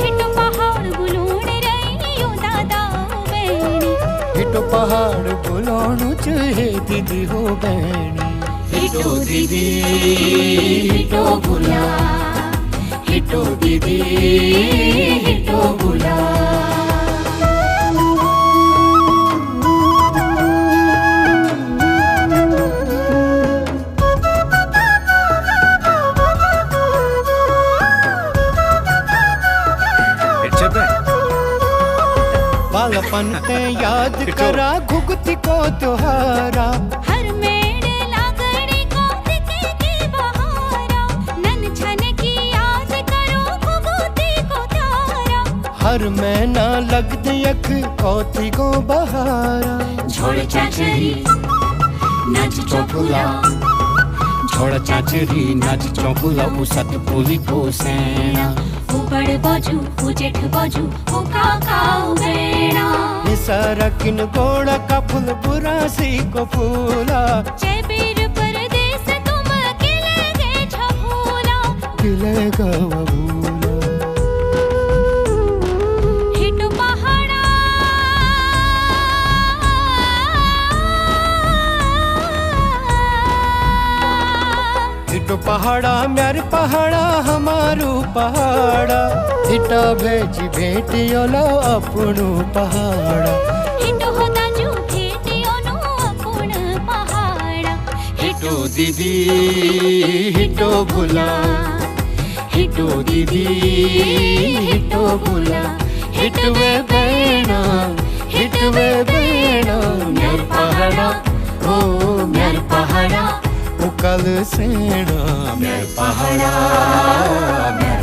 हिटो पहाड़ बुलूण रही यो दादा बेनी, हिटो पहाड़ बुलूण चहे दीदी हो बेनी, हिटो दीदी हिटो भुला, हिटो दीदी हिटो भुला। बालपन ते याद करा घुगती को त्योहारा, हर मेड़े लागड़ी को दिखे की बहारा, नन छन की याद करो घुगती को तारा, हर महीना लगती अख कोती को बहारा, झोड़ चाचरी नाच चौफुला, झोड़ चाचरी नाच चौफुला, उसत पुली पोसेना, बड़ बाजू जेठ बाजू काकाऊ बेड़ा, निसारा किन गोड़ा का फूल बुरासी को फूला, जय बीर परदेस तुम किले गे छफूला, किले का बबूला, हिटो पहाड़ा, हिटो पहाड़ा मेर पहाड़ा हमारू पहाड़ा, हिटा भेजी भेटियो लो अपनू पहाड़ा, हिटो होता जो भेटियो नो अपन पहाड़ा, हिटो दीदी हिटो भुला, हिटो दीदी हिटो भुला, हिटवे बेना मेर पहाड़ा, ओ मेर पहाड़ा, उकल सेना मेर पहाड़ा, मेर